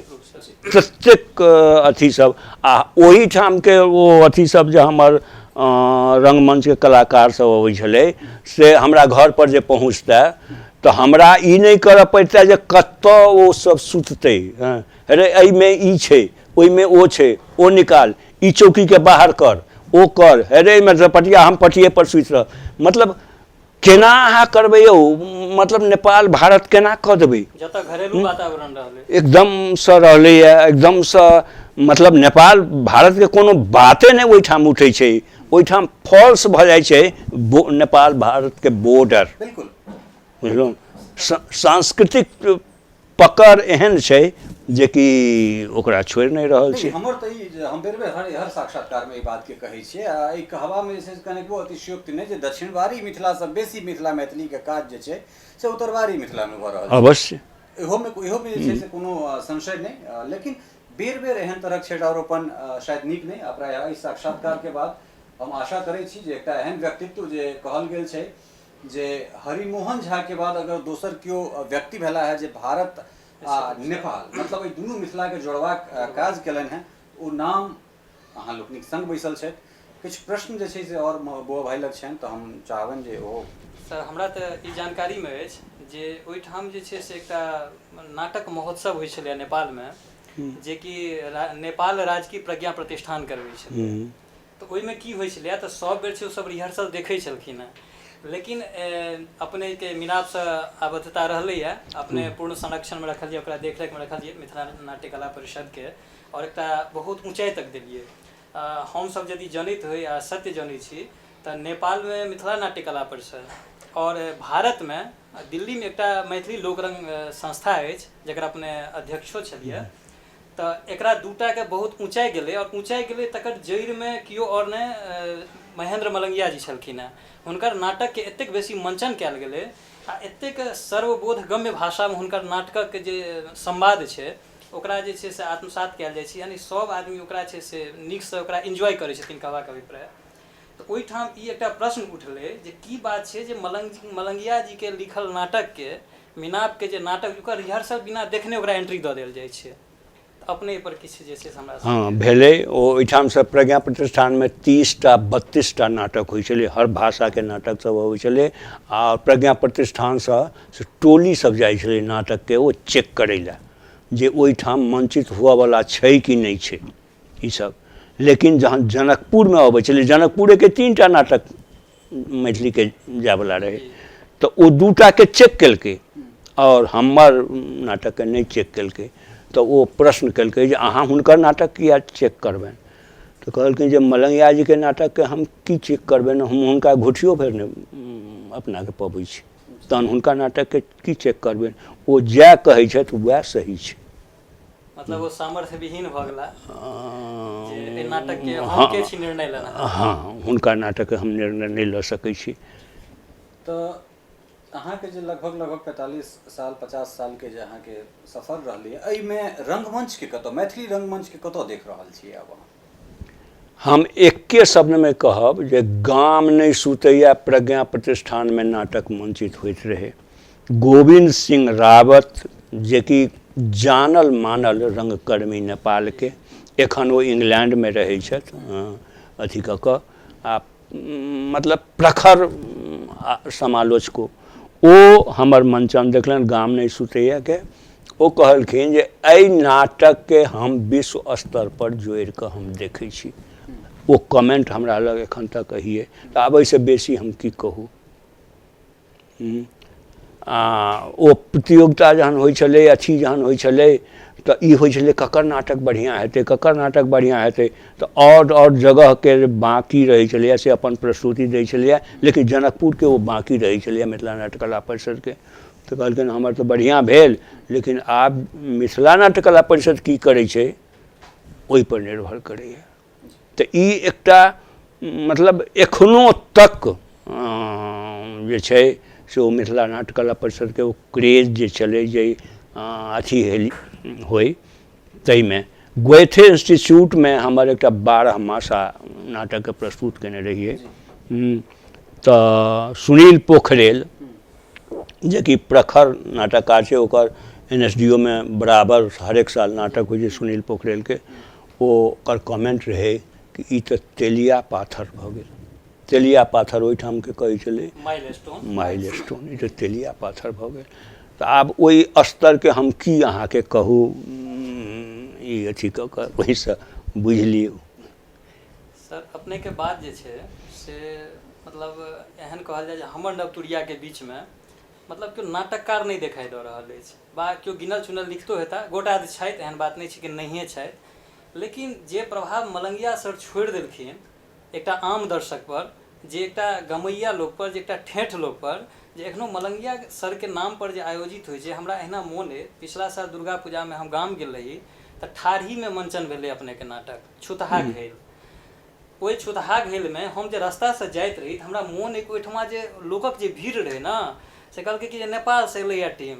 प्रत्येक अथी सब आ ओही ठाम के वो अथी सब जे हमर रंगमंच के कलाकार सब अबै छलै से हमरा घर पर जे पहुँचता तो हमरा ई नहीं करऽ पड़ता जे कतऽ ओ सब सुततै। अरे एहिमे ई छै ओहिमे ओ छै ओ निकाल ई चौकी के बाहर कर ओ कर अरे में पटिया हम पटिए पर सुति रह। मतलब केना अहाँ करबै यौ? मतलब नेपाल भारत केना कऽ देबै? जतऽ घरेलू वातावरण रहलै एकदम सँ रहलैए एकदम सँ। मतलब नेपाल भारत के कोनो बाते नहीं ओहिठाम उठै छै। ओहिठाम फॉल्स भऽ जाइ छै नेपाल भारत के बॉर्डर। बिल्कुल बुझलहुँ सांस्कृतिक पकड़ एहन छै जे कि ओकरा छोड़ि नहीं रहल छै। हमर तऽ ई हम बेर बेर हर साक्षात्कार में ई बात के कहै छियै आ ई कहबा में जे छै कनेको अतिशयोक्ति नहीं जे दक्षिणवारी मिथिला से बेसी मिथिला मैथिली के काज जे छै से उत्तरवारी मिथिला में भऽ रहल छै। अवश्य इहो में जे छै से कोनो संशय नहीं। लेकिन बेर बेर एहन तरहक छेड़ारोपण शायद नीक नहीं। आ प्रायः इस साक्षात्कार के बाद हम आशा करै छी जे एकटा एहन व्यक्तित्व जे कहल गेल छै जे हरिमोहन झा के बाद अगर दोसर केओ व्यक्ति भेला है जे भारत आ नेपाल मतलब ई दुनू मिथिला के जोड़बाक काज केलनि हैं ओ नाम अहाँ लोकनिक संग बैसल छथि। किछु प्रश्न जे छै से और बौआ भाई लग छनि तऽ हम चाहबनि जे ओ सर हमरा तऽ ई जानकारी में अछि जे ओहिठाम जे छै से एकटा नाटक महोत्सव होइ छलै नेपाल में जे कि नेपाल राजकीय प्रज्ञा प्रतिष्ठान करबै छलै। तऽ ओहिमे की होइ छलै तऽ सब बेर छै ओ सब रिहर्सल देखै छलखिन हैं। लेकिन अपने के मिलाप से आबद्धता रहलैए अपने पूर्ण संरक्षण में रखलिए ओकरा देखरेख में रखलिए मिथिला नाट्य कला परिषद के और एकटा बहुत ऊंचाई तक दिलिए। हम सब यदि जनैत होइ आ सत्य जनै छी तऽ नेपाल में मिथिला नाट्य कला परिषद और भारत में दिल्ली में एकटा मैथिली लोकरंग संस्था अछि जकरा अपने अध्यक्षो छलिए। तऽ एकरा दूटा के बहुत ऊंचाई गेलै और ऊंचाई गेलै तकर जड़ि में किओ और ने महेंद्र मलंगिया जी छलखिन हैं। हुनकर नाटक के एतेक बेसी मंचन कयल गेलै आ एतेक सर्वबोधगम्य भाषा में हुनकर नाटकक के जे संवाद छै ओकरा जे छै से आत्मसात कयल जाइ छै। यानी सब आदमी ओकरा छै से नीक से ओकरा एंजॉय करै छथिन कहबाक अभिप्राय। तऽ ओहिठाम ई एकटा प्रश्न उठलै जे की बात छै जे मलंगिया जी के लिखल नाटक के मिनाप के जे नाटक ओकर रिहर्सल बिना देखने ओकरा एंट्री दऽ देल जाइ छै। अपने पर किछु जे छै हमरा हाँ भेलै ओहिठाम से प्रज्ञा प्रतिष्ठान में 30टा 32टा नाटक होइ छलै हर भाषा के नाटक सब होइ छलै आ प्रज्ञा प्रतिष्ठान से टोली सब जाइ छलै नाटक के वो चेक करै लए जे ओहिठाम मंचित हुआ वाला छै कि नहीं छै ई सब। लेकिन जहाँ जनकपुर में अबै छलै जनकपुरे के 3टा नाटक मैथिली के जाय वाला रहे तो ओ 2टा के चेक केलकै और हमर नाटक के नहीं चेक केलकै। तो वो प्रश्न कलकै जे अहाँ हुनकर नाटक किया चेक करबनि? तो कहलखिन जे मलंगिया जी के नाटक के हम की चेक करबनि हम हुनका घुटियो भरि नहि अपना के पबै छी तहन हुनका नाटक के की चेक करबनि? ओ जै कहै छथि वएह सही छै। मतलब वो सामर्थ्य विहीन भऽ गेला जे एहि नाटक के हम के छी निर्णय लेना। हाँ हुनका नाटक के हम निर्णय नहीं लऽ सकै छी। तो अहाँ के जे लगभग 45 साल 50 साल के जे अहाँ के सफर रहलै एहि में रंगमंच के कतौ मैथिली रंगमंच के कतौ देख रहल छियै अब अहाँ? हम एके शब्द में कहब जे गाम नहीं सुतैया प्रज्ञा प्रतिष्ठान में नाटक मंचित होइत रहे। गोविंद सिंह रावत जे कि जानल मानल रंगकर्मी नेपाल के एखन वो इंग्लैंड में रहै छथि अथी कऽ कऽ आ मतलब प्रखर समालोचको ओ हमर मंचन देखलन गाम नहीं सुतैया के ओ कहलखिन जे एहि नाटक के हम विश्व स्तर पर जोड़ि कऽ हम देखै छी। वो कमेंट हमरा लग एखन तक अहिए तऽ आब एहिसँ बेसी हम की कहू। ओ प्रतियोगिता जहन होइ छलै अथी जहन होइ छलै तो ई होइ छलै ककर नाटक बढ़िया हेतै, ककर नाटक बढ़िया हेतै, तो और जगह के बाकी रहै छलैए से अपन प्रस्तुति दै छलैए, लेकिन जनकपुर के वो बाकी रहै छलैए मिथिला नाट्य कला परिषद के। तो कहलखिन हमर तो बढ़िया भेल, लेकिन आब मिथिला नाट्य कला परिषद की करै छै ओहि पर निर्भर करैए। तो ई एकटा मतलब एखनो तक जे छै से ओ मिथिला नाट्य कला परिषद के ओ क्रेज जे छलै, जे अथी होइ ताहिमे गोएथे इंस्टीट्यूट में हमर एक 12 मासा नाटक के प्रस्तुत केने रहिए। तो सुनील पोखरेल जे कि प्रखर नाटककार छै, ओकर NSDO में बराबर हरेक साल नाटक होइ छै सुनील पोखरेल के, ओकर कमेंट रहे कि ई तो तेलिया पाथर भ गेल। तेलिया पाथर ओहिठाम के कहै छलै माइलस्टोन, ई तो तेलिया पाथर भ गेल। तो आब ओहि स्तर के हम की अहाँ के कहू, ई अथी क के वही से बुझ लियौ। सर अपने के बात जे छै से मतलब एहन कहल जाए जे हमर नवतुरिया के बीच में मतलब केओ नाटककार नहीं दिखाई दे रहल अछि, बा केओ गिनल चुनल लिखतो हेता, गोटा छथि, एहन बात नहीं छै कि नहिए छथि, लेकिन जे प्रभाव मलंगिया सर छोड़ि देलखिन एकटा आम दर्शक पर, जे एकटा गमैया लोक पर, जे एकटा ठेठ लोक पर, जे एखनो मलंगिया सर के नाम पर जे आयोजित होइ छै, हमरा एहना मोन अइ पिछला साल दुर्गा पूजा में हम गाम गेल रही तऽ ठाढ़ी में मंचन भेलै अपने के नाटक छुतहा घेल। ओहि छुतहा घेल में हम जे रास्ता से जाइत रही, हमरा मोन एक ओहिठमा जे लोकक जे भीड़ रहे ना, से कहलकै कि जे नेपाल से एलैया टीम,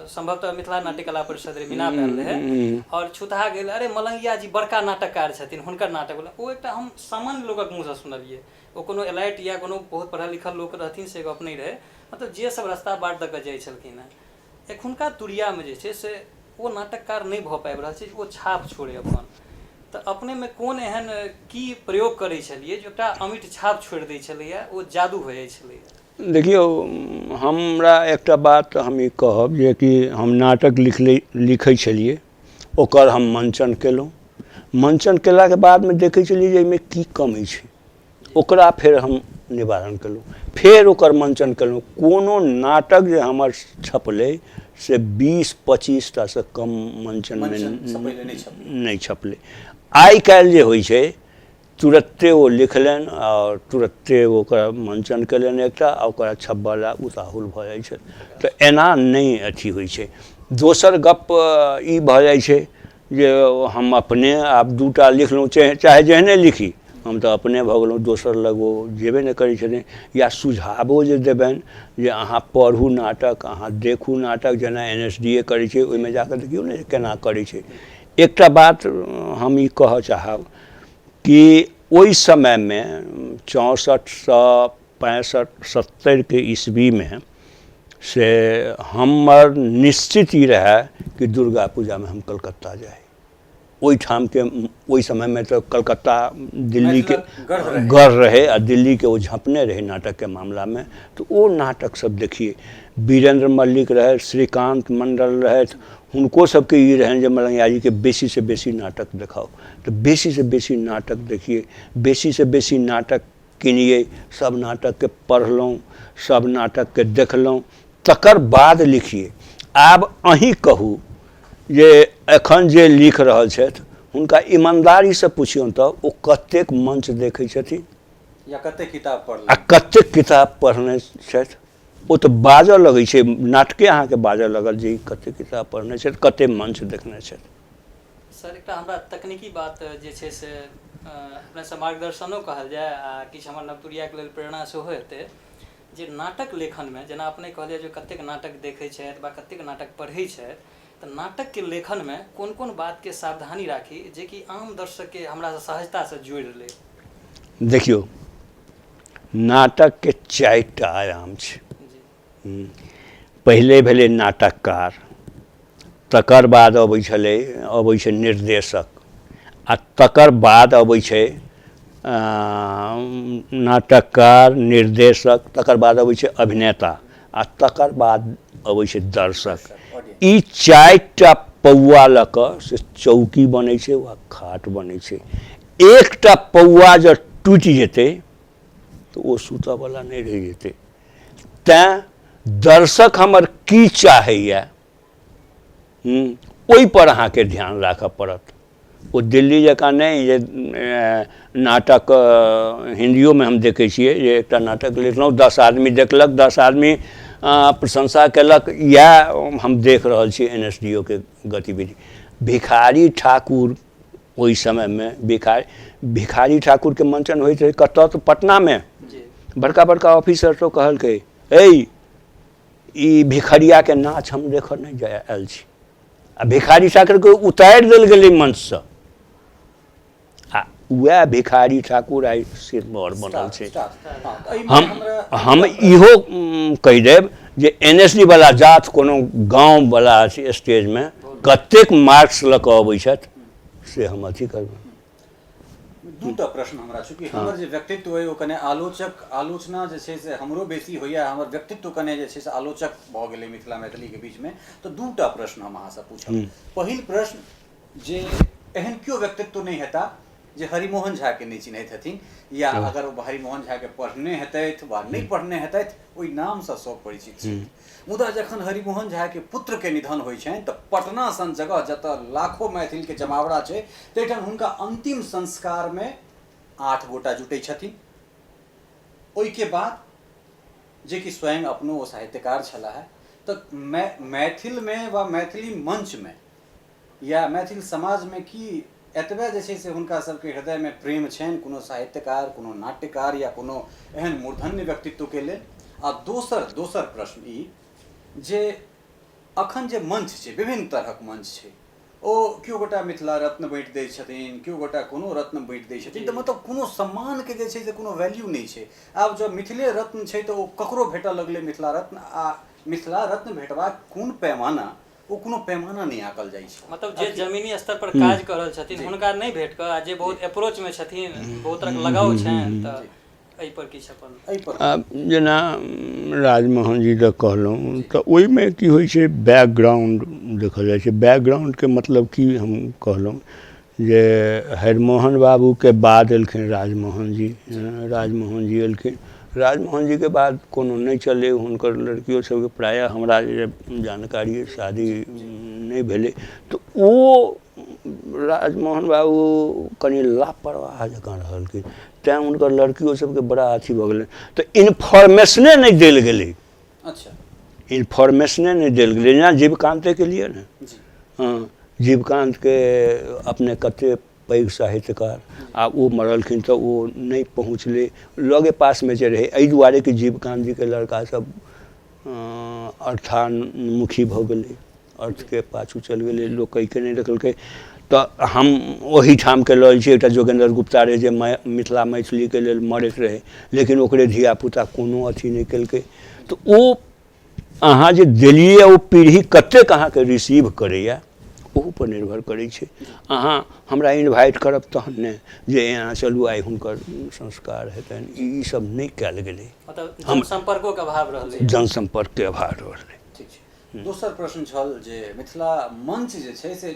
संभवतः मिथिला नाट्य कला परिषद रे मीना भेल रहे, और छुतहा घेल, अरे मलंगिया जी बड़का नाटककार छथिन, हुनकर नाटक भेल। ओ एकटा हम सामान्य लोकक मुँह से सुनलियै, ओ कोनो एलाइट या कोनो बहुत पढ़ल लिखल लोक रहथिन से गप नहीं रहे, मतलब जे सब रास्ता बाट दऽ कऽ जाइ छलखिन हेँ। एखुनका तुरिया में जे छै से ओ नाटककार नहीं भऽ पाबि रहल छै, ओ छाप छोड़े अपन। तो अपने में कोन एहन की प्रयोग करै छलिए जो एकटा अमिट छाप छोड़ दै छलैया, ओ जादू हो जाइ छलैया? देखियो, हमरा एकटा बात हम ई कहब जे कि हम नाटक लिखै छलिए, ओकर हम मंचन केलहुँ, मंचन केला के बाद में देखै छलिए जे एहिमे की कमी छै, ओकरा फिर हम निवारण केलहुँ, फिर ओकर मंचन केलहुँ। कोनो नाटक जे हमर छपलै से 20-25 टा से कम मंचन में नहीं छपलै। आइ काल्हि जे होइ छै तुरत्ते वो लिखलनि और तुरत्ते ओकरा मंचन केलनि एकटा, ओकरा छपवला उताहुल भऽ जाइ छै। तऽ एना नहीं अथी होइ छै। दोसर गप ई भऽ जाइ छै जे हम अपने आब 2टा लिखलहुँ, चाहे जेहने लिखी, हम तो अपने भऽ गेलहुँ, दोसर लग वो जेबे नहीं करै छथिन, या सुझावो जे देबनि जे अहाँ पढ़ू नाटक, अहाँ देखू नाटक, जेना NSDA करै छै ओहिमे जाकऽ देखियौ ने केना करै छै। एकटा बात हम ई कहऽ चाहब कि ओहि समय में 64-65-70 के ईस्वी में से हमर निश्चित ही रहे कि दुर्गा पूजा में हम कलकत्ता जाए। ओहिठाम के ओहि समय में तो कलकत्ता दिल्ली के गढ़ रहे, आ दिल्ली के वो झपने रहे नाटक के मामला में। तो वो नाटक सब देखिए, वीरेंद्र मल्लिक रहे, श्रीकांत मंडल रहे, हुनको सबके ई रहन जे मलंगिया जी के बेसी से बेसी नाटक देखाओ। तो बेसी से बेसी नाटक देखिए, बेसी से बेसी नाटक किनिए, सब नाटक के पढ़लहुँ, सब नाटक के देखलहुँ, तकर बाद लिखिए। आब अहीं कहू जे एखन जे लिख रहल छथि हुनका ईमानदारी से पुछियौन तऽ ओ कतेक मंच देखै छथिन या कतेक किताब पढ़लनि, आ कतेक किताब पढ़ने छथि। ओ तऽ बाजऽ लगै छै, नाटके अहाँके बाजऽ लगल जे कतेक किताब पढ़ने छथि, कतेक मंच देखने छथि। सर एकटा हमरा तकनीकी बात जे छै से अपने से मार्गदर्शनो कहल जाए, आ किछु हमर नवतुरिया के लेल प्रेरणा सेहो हेतै जे नाटक लेखन में, जेना अपने कहलिए जे कतेक नाटक देखै छथि बा कतेक नाटक पढ़ै छथि, तो नाटक के लेखन में कोन कोन बात के सावधानी राखी जे कि आम दर्शक के हमरा सहजता से जोड़ि ले? देखियो, नाटक के 4टा आयाम छै। पहिले भेलै नाटककार, तकर बाद अबै छै निर्देशक, आ तकर बाद अबै छै नाटककार, निर्देशक, तकर बाद अबै छै अभिनेता, आ तकर बाद अबै छै दर्शक। ई 4टा पौआ लऽ कऽ से चौकी बनै छै वा खाट बनै छै। एकटा पौआ जब टूटि जेतै तऽ ओ सुतऽवला नहि रहि जेतै। तैँ दर्शक हमर की चाहैए ओहि पर अहाँके ध्यान राखऽ पड़त। ओ दिल्ली जकाँ नहि जे नाटक हिंदियोमे हम देखै छियै जे एकटा नाटक लिखलहुँ 10 आदमी देखलक, 10 आदमी प्रशंसा केलक, इएह हम देख रहल छी NSDO के गतिविधि। भिखारी ठाकुर ओहि समयमे भिखारी ठाकुरके मंचन होइत रहै कतऽ, तऽ पटनामे। बड़का बड़का ऑफिसर तो कहलकै ई भिखरियाके नाच हम देखऽ नहि जा आयल छी, आ भिखारी ठाकुरके उतारि देल गेलै मंचसँ, आ वएह भिखारी ठाकुर आइ सिरमौर बनल छै। हम इहो कहि देब जे NSD वाला जात कोनो गाँव वाला स्टेजमे कतेक मार्क्स लऽ कऽ अबै छथि से हम अथी करबै। दूटा प्रश्न हमरा चूँकि हमर जे व्यक्तित्व है वो कने आलोचना जे छै से हमरो बेसी होइया, हमर व्यक्तित्व कने जे छै से आलोचक भऽ गेलै मिथिला मैथिली के बीच में। तो दूटा प्रश्न हम अहाँसँ पूछब। पहिल प्रश्न जे एहन केओ व्यक्तित्व नहीं हेता जे हरिमोहन झा के नहीं चिन्हैत हथिन, या अगर वो हरिमोहन झा के पढ़ने हेतैथ वा नहीं पढ़ने हेतैथ ओहि नामसँ सब परिचित छै। मुदा जखन हरिमोहन झा के पुत्र के निधन होइ छनि तऽ पटना सन जगह जतऽ लाखों मैथिल के जमावड़ा छै, तहिठाम हुनका अंतिम संस्कार में 8 गोटा जुटै छथिन। ओहिके बाद जे कि स्वयं अपनो ओ साहित्यकार छलाह, तऽ मैथिल में वा मैथिली मंच में या मैथिल समाज में की एतबे जे छै से हुनका सबके हृदय में प्रेम छनि कोनो साहित्यकार, कोनो नाट्यकार या कोनो एहन मूर्धन्य व्यक्तित्व के लेल? आ दोसर प्रश्न ई जे अखन जे मंच छै, विभिन्न तरहक मंच छै, ओ केओ गोटा मिथिला रत्न बाँटि दै छथिन, केओ गोटा कोनो रत्न बाँटि दै छथिन, तऽ मतलब कोनो सम्मान के जे छै से कोनो वैल्यू नहीं छै। आब जब मिथिले रत्न छै तऽ ओ ककरो भेटऽ लगलै मिथिला रत्न, आ मिथिला रत्न भेटबाक कोन पैमाना, वो कोनो पैमाना नहीं आकल जाइ छै। मतलब जे जमीनी स्तर पर काज कर रहल छथिन हुनका नहीं भेट कऽ, आ जे बहुत अप्रोच में छथिन, बहुत तरह लगाव छनि, तऽ एहि पर किछु अपन जेना राजमोहन जी दऽ कहलहुँ, तऽ ओहिमे की होइ छै बैकग्राउंड देखल जाइ छै। बैकग्राउंड के मतलब की हम कहलहुँ जे हरिमोहन बाबू के बाद एलखिन राजमोहन जी एलखिन। राजमोहन जी के बाद कोनो नहीं चले, हुनकर लड़कियों सबके प्रायः हमरा जे जानकारी शादी नहीं भेलै, तो ओ राजमोहन बाबू कनि लापरवाह जकाँ रहलखिन, तैँ हुनकर लड़कियों सबके बड़ा अथी भऽ गेलै। तऽ इन्फॉर्मेशने नहीं देल गेलै। अच्छा, इन्फॉर्मेशने नहीं देल गेलै। जेना जीवकान्ते के लिए ने, हाँ, जीवकान्त के अपने कते पैघ साहित्यकार, आ वो मरलखिन तऽ ओ नहीं पहुँचलै लगे पास में जे रहै, एहि दुआरे कि जीवकान्त जी के लड़का सब अर्थान्मुखी भऽ गेलै, अर्थ के पाछू चल गेलै, लोक कहि के नहीं रखलकै। तऽ हम ओहिठाम के लऽ छी एकटा जोगेन्द्र गुप्ता रहे जे मिथिला मैथिली के लेल मरैत रहे, लेकिन ओकरे धियापुता कोनो अथी नहीं केलकै। तऽ ओ अहाँ जे देलियै ओ पीढ़ी कतेक अहाँके रिसीव करैया ओहो पर निर्भर करै छै। अहाँ हमरा इन्वाइट करब तहन ने जे यहाँ चलू आइ हुनकर संस्कार हेतनि, ई सब नहीं कयल गेलै। मतलब जनसंपर्को के अभाव रहलै, जनसंपर्क के अभाव रहलै। ठीक छै। दोसर प्रश्न छल जे मिथिला मंच जे छै से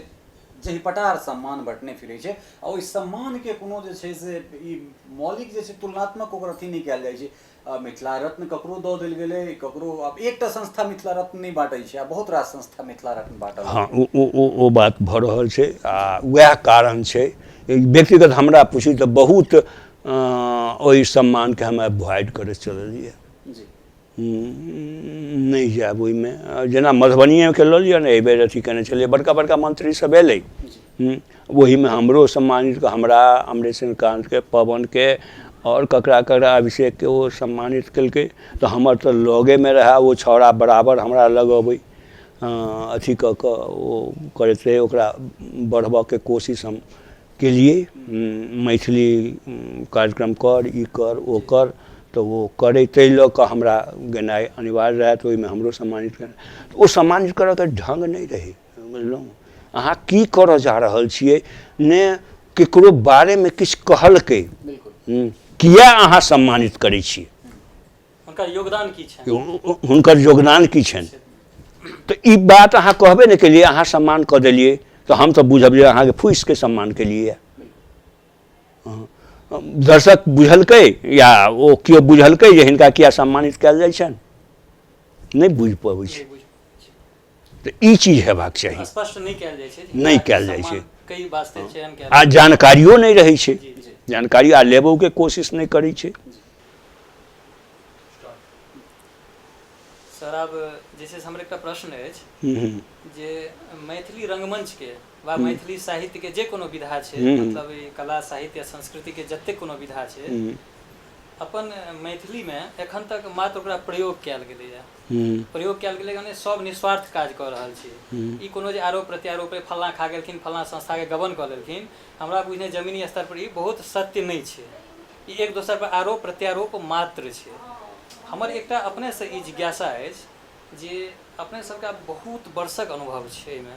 जहिपटार सम्मान बटने फिरै छै, आ ओहि सम्मान के कोनो जे छै से ई मौलिक जे छै तुलनात्मक ओकर अथी नहीं कयल जाइ छै। मिथिला रत्न ककरो दऽ देल गेलै, ककरो आब एकटा संस्था मिथिला रत्न नहीं बाँटै छै, आ बहुत रास संस्था मिथिला रत्न बाँटल। हाँ, ओ बात भऽ रहल छै, आ वएह कारण छै। व्यक्तिगत हमरा पूछी तऽ बहुत ओहि सम्मान के हम अवॉइड करैत चललियै, नहीं जायब ओहिमे। जेना मधुबनिए के लऽ लिअ ने, एहि बेर अथी केने छलियै, बड़का बड़का मंत्री सब एलै, ओहिमे हमरो सम्मानित, हमरा अमरेशकान्त के, पवन के और ककरा अभिषेक के वो सम्मानित केलकै। तऽ हमर तऽ लगे में रहा, वो छौड़ा बराबर हमरा लग अबै अथी कऽ कऽ ओ करैत रहे, ओकरा बढ़बऽ के कोशिश हम केलिए। मैथिली कार्यक्रम कर, ई कर, ओ कर, तो वो करे, ताहि लऽ कऽ हमरा गेनाइ अनिवार्य रहै, तऽ ओहिमे हमरो सम्मानित केना। ओ सम्मानित करऽ के ढंग नहीं रही, बुझलहुँ। अहाँ की करऽ जा रहल छियै, ने केकरो बारे में किछु कहलकै, किया अहाँ सम्मानित करै छियै, हुनकर योगदान की छनि, हुनकर योगदान की छनि। तऽ ई बात अहाँ कहबे नहीं केलिए, अहाँ सम्मान कऽ देलिए, तऽ हम तऽ बुझब जे अहाँके फूसि के सम्मान केलिए। दर्शक बुझलकै या ओ केओ बुझलकै जे हिनका किया सम्मानित कयल जाइ छनि, नहीं बुझि पबै छै। तऽ ई चीज हेबाक चाही, स्पष्ट नहीं कयल जाइ छै, नहीं कयल जाइ छै। कई वास्ते चयन कयल आ जानकारियो नहीं रहै छै, जी जी जानकारी आ लेबो के कोशिश नहीं करै छै। सर आब जे छै से हमर एकटा प्रश्न अछि जे मैथिली रंगमंच के वा मैथिली साहित्य के जे कोनो विधा छै, मतलब ई कला साहित्य संस्कृति के जतेक कोनो विधा छै, अपन मैथिली में एखन तक मात्र ओकरा प्रयोग कयल गेलैए। प्रयोग कयल गेलै यानी सब निस्वार्थ काज कऽ रहल छै। ई कोनो जे आरोप प्रत्यारोप फल्लाँ खा गेलखिन, फल्लाँ संस्था के गबन कऽ लेलखिन, हमरा बुझने जमीनी स्तर पर ई बहुत सत्य नहीं छै। ई एक दोसर पर आरोप प्रत्यारोप मात्र छै। हमर एकटा अपने से ई जिज्ञासा अछि जे अपने सबके बहुत वर्षक अनुभव छै एहिमे,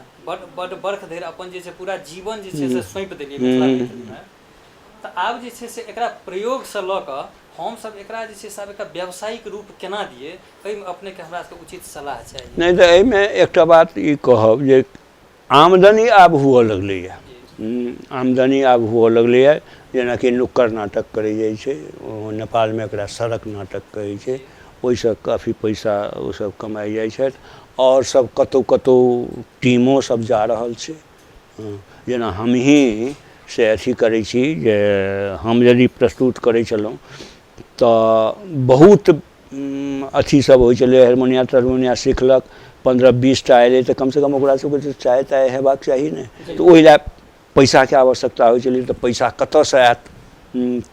बड़ बर्ख धरि अपन जे छै पूरा जीवन जे छै से सौंपि देलियै मिथिला मैथिलीमे, तऽ आब जे छै से एकरा प्रयोगसँ लऽ कऽ हमसब एकरा जे छै से आब एकटा व्यावसायिक रूप केना दियै, एहिमे अपनेके हमरा सबके उचित सलाह चाही। नहीं तऽ एहिमे एकटा बात ई कहब जे आमदनी आब हुअ लगलैए, आमदनी आब हुअ लगलैए। जेनाकि नुक्कड़ नाटक करै जाइ छै, नेपालमे एकरा सड़क नाटक कहै छै, ओहिसँ काफ़ी पैसा ओसब कमाइ जाइ छथि। और सब कतौ कतौ टीमो सब जा रहल छै। जेना हमही से अथी करै छी जे हम यदि प्रस्तुत करै छलहुँ तऽ बहुत अथी सब होइ छलै, हारमोनिया तारमोनिया सिखलक, 15-20 टा एलै तऽ कमसँ कम ओकरा सबके तऽ चाय ताय हेबाक चाही ने, तऽ ओहि लए पैसाके आवश्यकता होइ छलै। तऽ पैसा कतऽसँ आयत,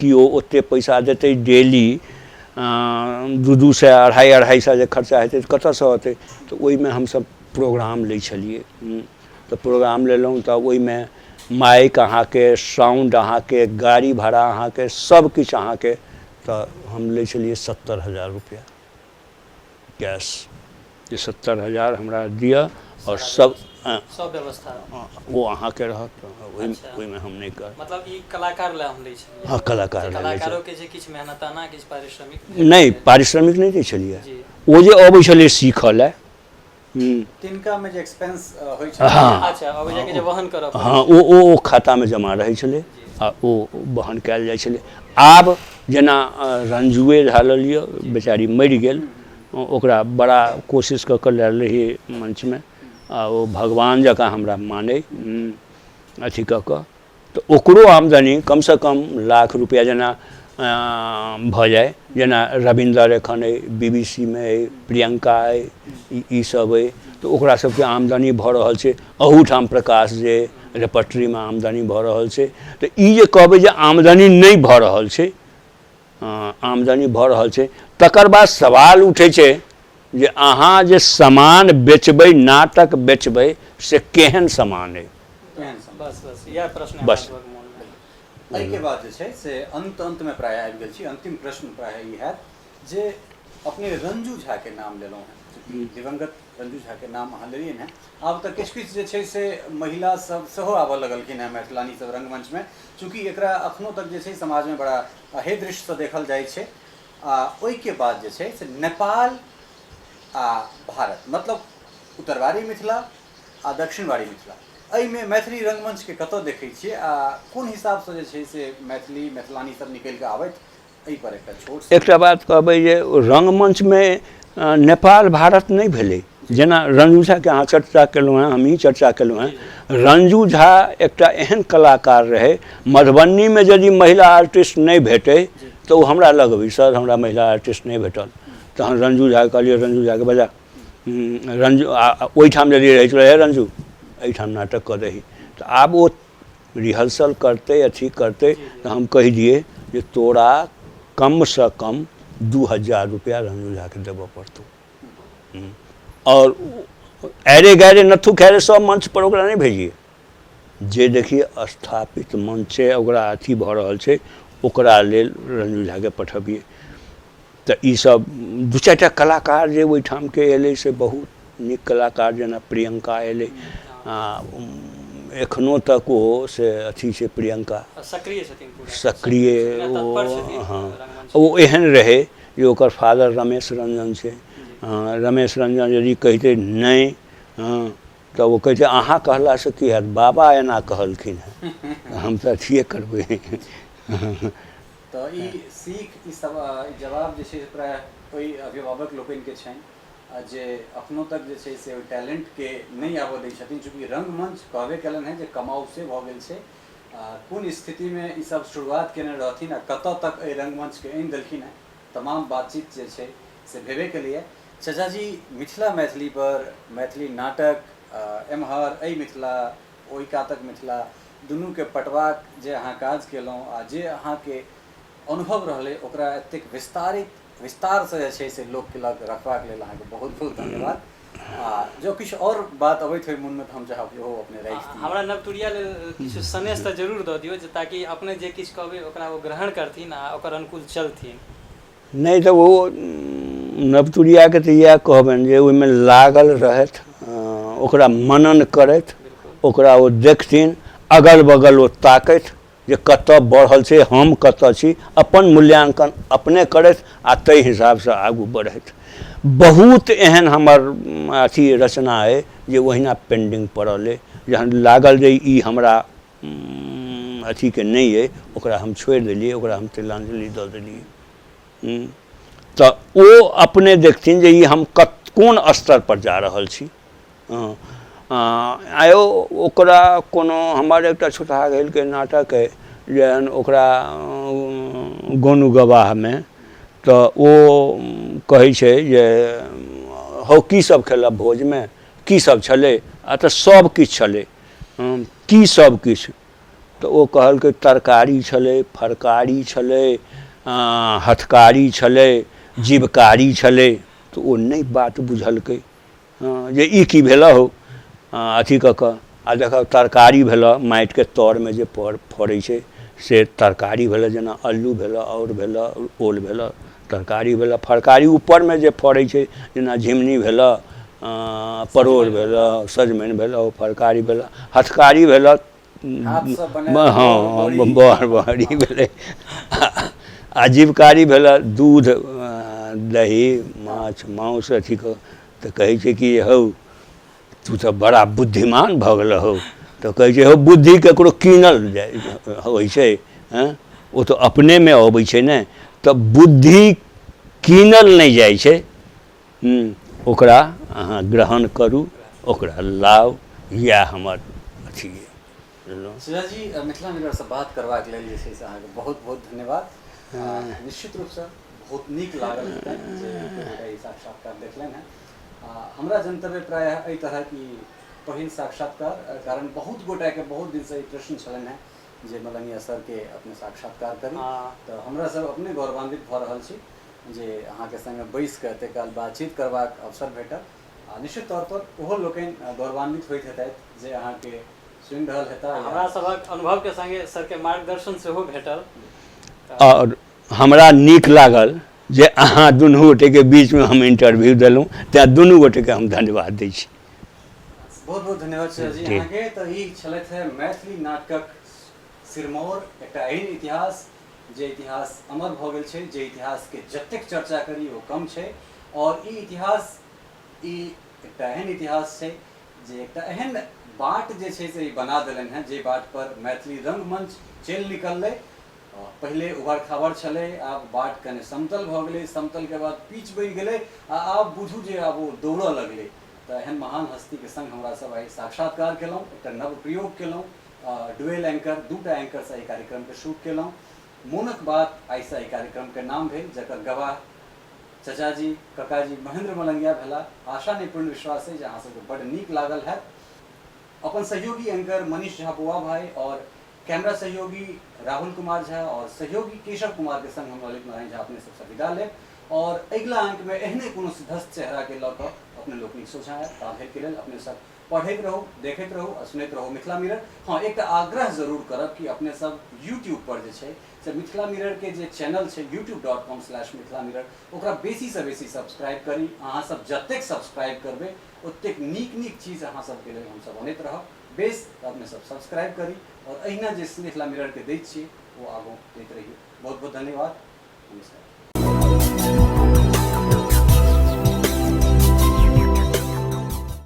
केओ ओतेक पैसा देतै डेली 200 250 जे खर्चा हेतै तऽ कतऽसँ होतै। तऽ ओहिमे हमसब प्रोग्राम लै छलिए। तऽ प्रोग्राम लेलहुँ तऽ ओहिमे माइक अहाँके, साउंड अहाँके, गाड़ी भाड़ा अहाँके, सब किछु अहाँके, तऽ हम लै छलिए 70,000 रुपैआ कैश, जे 70,000 हमरा दिअ और सब व्यवस्था वो अहाँके रहत। ओहिमे हम नहीं कर, मतलब ई कलाकार ला हम लै छलिए। हाँ कलाकार ला लै छलिए। कलाकारों के जे किछु मेहनताना किछु पारिश्रमिक नहीं, पारिश्रमिक नहीं दै छलिए। ओ जे अबै छलै सीखऽ लए, तिनका में जे एक्सपेंस होइ छै, हाँ अच्छा अबै जाके जे वहन करब, हाँ ओ खाता में जमा रहै छलै आ ओ वहन कयल जाइ छलै। आब जेना रंजुए झा लऽ लिअ, बेचारी मरि गेल, ओकरा बड़ा कोशिश कऽ कऽ लायल रहिए मंच में, आ ओ भगवान जकाँ हमरा मानै, अथी कऽ कऽ, तऽ ओकरो आमदनी कमसँ कम लाख रुपैआ जेना भऽ जाए। जेना रविंदर एखन अइ, BBC में अइ, प्रियंका अइ, ई सब अइ, तऽ ओकरा सबके आमदनी भऽ रहल छै। अहूठाम प्रकाश जे रेपट्रीमे आमदनी भऽ रहल छै। तऽ ई जे कहबै जे आमदनी नहि भऽ रहल छै, आमदनी भऽ रहल छै, तकर बाद सवाल उठै छै जे अहाँ जे सामान बेचबै, नाटक बेचबै, से केहन सामान अइ। बस इएह प्रश्न बस। एहिके बाद जे छै से अंतमे प्रायः आबि गेल छी। अंतिम प्रश्न प्रायः ई हैत जे अपने रंजू झाके नाम लेलहुँ हैं, दिवंगत रंजू झाके नाम अहाँ लेलियै हैं। आब तऽ किछु किछु जे छै से महिला सब सेहो आबऽ लगलखिन हैं मैथिलानी सब रंगमंचमे, चूँकि एकरा अखनो तक जे छै समाजमे बड़ा हे दृष्टिसँ देखल जाइ छै। आ ओहिके बाद जे छै से नेपाल आ भारत, मतलब उत्तरवारी मिथिला आ दक्षिणवारी मिथिला, एहिमे मैथिली रंगमंचके कतऽ देखै छियै आ कोन हिसाबसँ जे छै से मैथिली मैथिलानी सब निकलि कऽ आबथि, एहि पर एकटा छोट एकटा बात कहबै जे रंगमंचमे नेपाल भारत नहीं भेलै। जेना रंजू झाके अहाँ चर्चा केलहुँ हैं, हमही चर्चा केलहुँ हैं। रंजू झा एकटा एहन कलाकार रहे, मधुबनी में यदि महिला आर्टिस्ट नहीं भेटै तऽ ओ हमरा लग अबै, सर हमरा महिला आर्टिस्ट नहीं भेटल। तहन रंजू झा कहलिए रंजू झा के बजा, रंजू ओहिठाम यदि रहै छलै, हे रंजू एहिठाम नाटक कऽ दही, तऽ आब ओ रिहर्सल करते अथी करते, तऽ हम कहि दिए जे तोरा कम से कम 2,000 रुपया रंजू झा के देबऽ पड़तौ। और ऐरे गैरे नथु खैरे सब मंच पर ओकरा नहीं भेजिए, जे देखिए स्थापित मंच छै, ओकरा अथी भऽ रहल छै, ओकरा लेल रंजू झा के पठबिए। तऽ ई सब 2-4 टा कलाकार जे ओहिठाम के एलै से बहुत नीक कलाकार, जेना प्रियंका एलै, एखनो तक ओ से अथी छै प्रियंका, सक्रिय छथिन पूरा, सक्रिय ओ, हाँ ओ एहन रहे जे ओकर फादर रमेश रंजन छै। रमेश रंजन यदि कहिते नहीं, तऽ वो कहते अहाँ कहलासँ की हैत, बाबा एना कहलखिन हैं, हम तऽ अथिए करबै। तऽ ई सीख, ई सब जवाब जे छै प्रायः कोई अभिभावक लोकनिके छनि जे अपनों तक जे छै से टैलेंट के नहीं आबऽ दै छथिन, चूँकि रंगमंच कहबे कलन है जे कमाऊ से भऽ गेल छै। कोन स्थिति में ई सब शुरुआत केने रहथिन आ कतऽ तक एहि रंगमंच के आनि देलखिन है, तमाम बातचीत जे छै से भेबे के लिए। चाचा जी, मिथिला मैथिली पर मैथिली नाटक एम्हर एहि मिथिला ओहि कातक मिथिला दुनू के पटवाक जे अहाँ काज केलहुँ आ जे अहाँ के अनुभव रहलै ओकरा एतेक विस्तार से जे छै से लोक के लग रखबाक लेल अहाँके बहुत बहुत धन्यवाद। जो किछु और बात अबैत होइ मन में तो हम चाहब ओहो अपने राखि दी। हमरा नवतुरिया लेल किछु सनेश तऽ जरूर दऽ दियौ, जे ताकि अपने जे किछु कहबै ओकरा ओ ग्रहण करथिन आ ओकर अनुकूल चलथिन। नहीं तो वो नवतुरिया के तो यह कहबनि जे ओहिमे लागल रहथि, ओकरा मनन करथि, ओकरा ओ देखथिन, अगल बगल ओ ताकथि जे कतऽ बढ़ल छै, हम कतऽ छी, अपन मूल्यांकन अपने करथि आ ताहि हिसाब से आगू बढ़थि। बहुत एहन हमर अथी रचना है जे ओहिना पेंडिंग पड़ल है, जहन लागल जे ई हमरा अथी के नहीं है, ओकरा हम छोड़ि देलियै, ओकरा हम तिलांजलि दऽ देलियै। तऽ ओ अपने देखथिन जे ई हम कोन स्तर पर जा रहल छी। आयो ओकरा कोनो हमर एकटा छुतहा गेल के नाटक है, जहन ओकरा गोनू गवाह में तऽ ओ कहै छै जे हौ की सब खेलब भोज में, की सब छलै, आ तऽ सब किछु छलै, की सब किछु, तऽ ओ कहलकै तरकारी छलै, फरकारी छलै, हथकारी छलै, जीवकारी छलै। तऽ ओ नहि बात बुझलकै जे ई की भेलऽ हो अथी कऽ कऽ, आ देखऽ तरकारी भेलऽ माटि के तर में जे फड़ै छै से तरकारी भेलऽ, जेना अल्लू भेलऽ, और भेलऽ, ओल भेलऽ, तरकारी भेलऽ। फरकारी ऊपर में जे फड़ै छै जेना झिमनी भेलऽ, परोर भेलऽ, सजमनि भेलऽ, ओ फरकारी भेलऽ। हथकारी भेलऽ, हाँ बड़ी भेलै। आ जीवकारी भेलऽ दूध, दही, माछ, माउस अथी कऽ। तऽ कहै छै कि हौ तू तऽ बड़ा बुद्धिमान भऽ गेलऽ हो, तऽ कहै छै हौ बुद्धि ककरो कीनल होइ छै, ओ तऽ अपने में अबै छै ने। तऽ बुद्धि कीनल नहीं जाइ छै, ओकरा अहाँ ग्रहण करू, ओकरा लाउ, इएह हमर अथी है। चाचा जी, मिथिला मिरर से बात करबाक लेल जे छै से अहाँके बहुत बहुत धन्यवाद। निश्चित रूप से बहुत नीक लागल हेतनि जे ई साक्षात्कार देखलनि हैं। हमरा जनतव्य प्रायः एहि तरह की पहिल साक्षात्कार, कारण बहुत गोटा के बहुत दिन से प्रश्न छलनि हैं जे मलंगिया सर के अपने साक्षात्कार करी। तो हमरा सब अपने गौरवान्वित भऽ रहल छी जे अहाँके संगे बैस के एते काल बातचीत करबाक अवसर भेटल। निश्चित तौर पर ओहो लोकनि गौरवान्वित होइत हेतथि जे अहाँके सुनि रहल हेता। हमरा सबक अनुभव के संगे सर के मार्गदर्शन सेहो भेटल, और हमरा नीक लागल जे अहाँ दुनू गोटे के बीच में हम इंटरव्यू देलहुँ, तैं दुनू गोटे के हम धन्यवाद दै छी। बहुत बहुत धन्यवाद चाचा जी अहाँके। तऽ ई छलथि है मैथिली नाटकक सिरमौर, एकटा एहन इतिहास जे इतिहास अमर भऽ गेल छै, जे इतिहास के जतेक चर्चा करी ओ कम छै। और ई इतिहास एकटा एहन इतिहास छै जे एकटा एहन बाट जे छै से बना देलनि हैं, जे बाट पर मैथिली रंगमंच चलि निकललै। पहले उबड़ खाबड़ छलै, आब बाट कने समतल भऽ गेलै, समतल के बाद पीच बनि गेलै, आब बुझू जे आब ओ दौड़ऽ लगलै। तऽ एहन महान हस्ती के संग हमरा सब आइ साक्षात्कार केलहुँ, एकटा नव प्रयोग केलहुँ, डुएल एंकर, दूटा एंकर से एहि कार्यक्रम के शूट केलहुँ। मोनक बात आइ से एहि कार्यक्रम के नाम भेल, जकर गवाह चाचा जी, कका जी महेंद्र मलंगिया भेला। आशा नहीं पूर्ण विश्वास है जे अहाँ सबके बड़ नीक लागल हैत। अपन सहयोगी एंकर मनीष झा बुआ भाई और कैमरा सहयोगी राहुल कुमार झा और सहयोगी केशव कुमार के संग हम ललित नारायण झा अपने सबसे विदा लेब। और अगिला अंक में एहने कोनो सिद्धस्त चेहरा के लऽ कऽ अपने लोकनिक सोझा आयब। ताधरि के लेल अपने सब पढ़ैत रहू, देखैत रहू आ सुनैत रहू मिथिला मिरर। हाँ, एकटा आग्रह जरूर करब कि अपने सब यूट्यूब पर जे छै से मिथिला मिरर के जे चैनल छै youtube.com/मिथिला मिरर, ओकरा बेसी से बेसी सब्सक्राइब करी। अहाँ सब जतेक सब्सक्राइब करबै ओतेक नीक नीक चीज अहाँ सबके लेल हमसब अनैत रहब। बेस अपने सब सब्सक्राइब करी और अहिना जे मिथिला मिरर के दैत छियै वो आगू दैत रहिए। बहुत बहुत धन्यवाद, नमस्कार।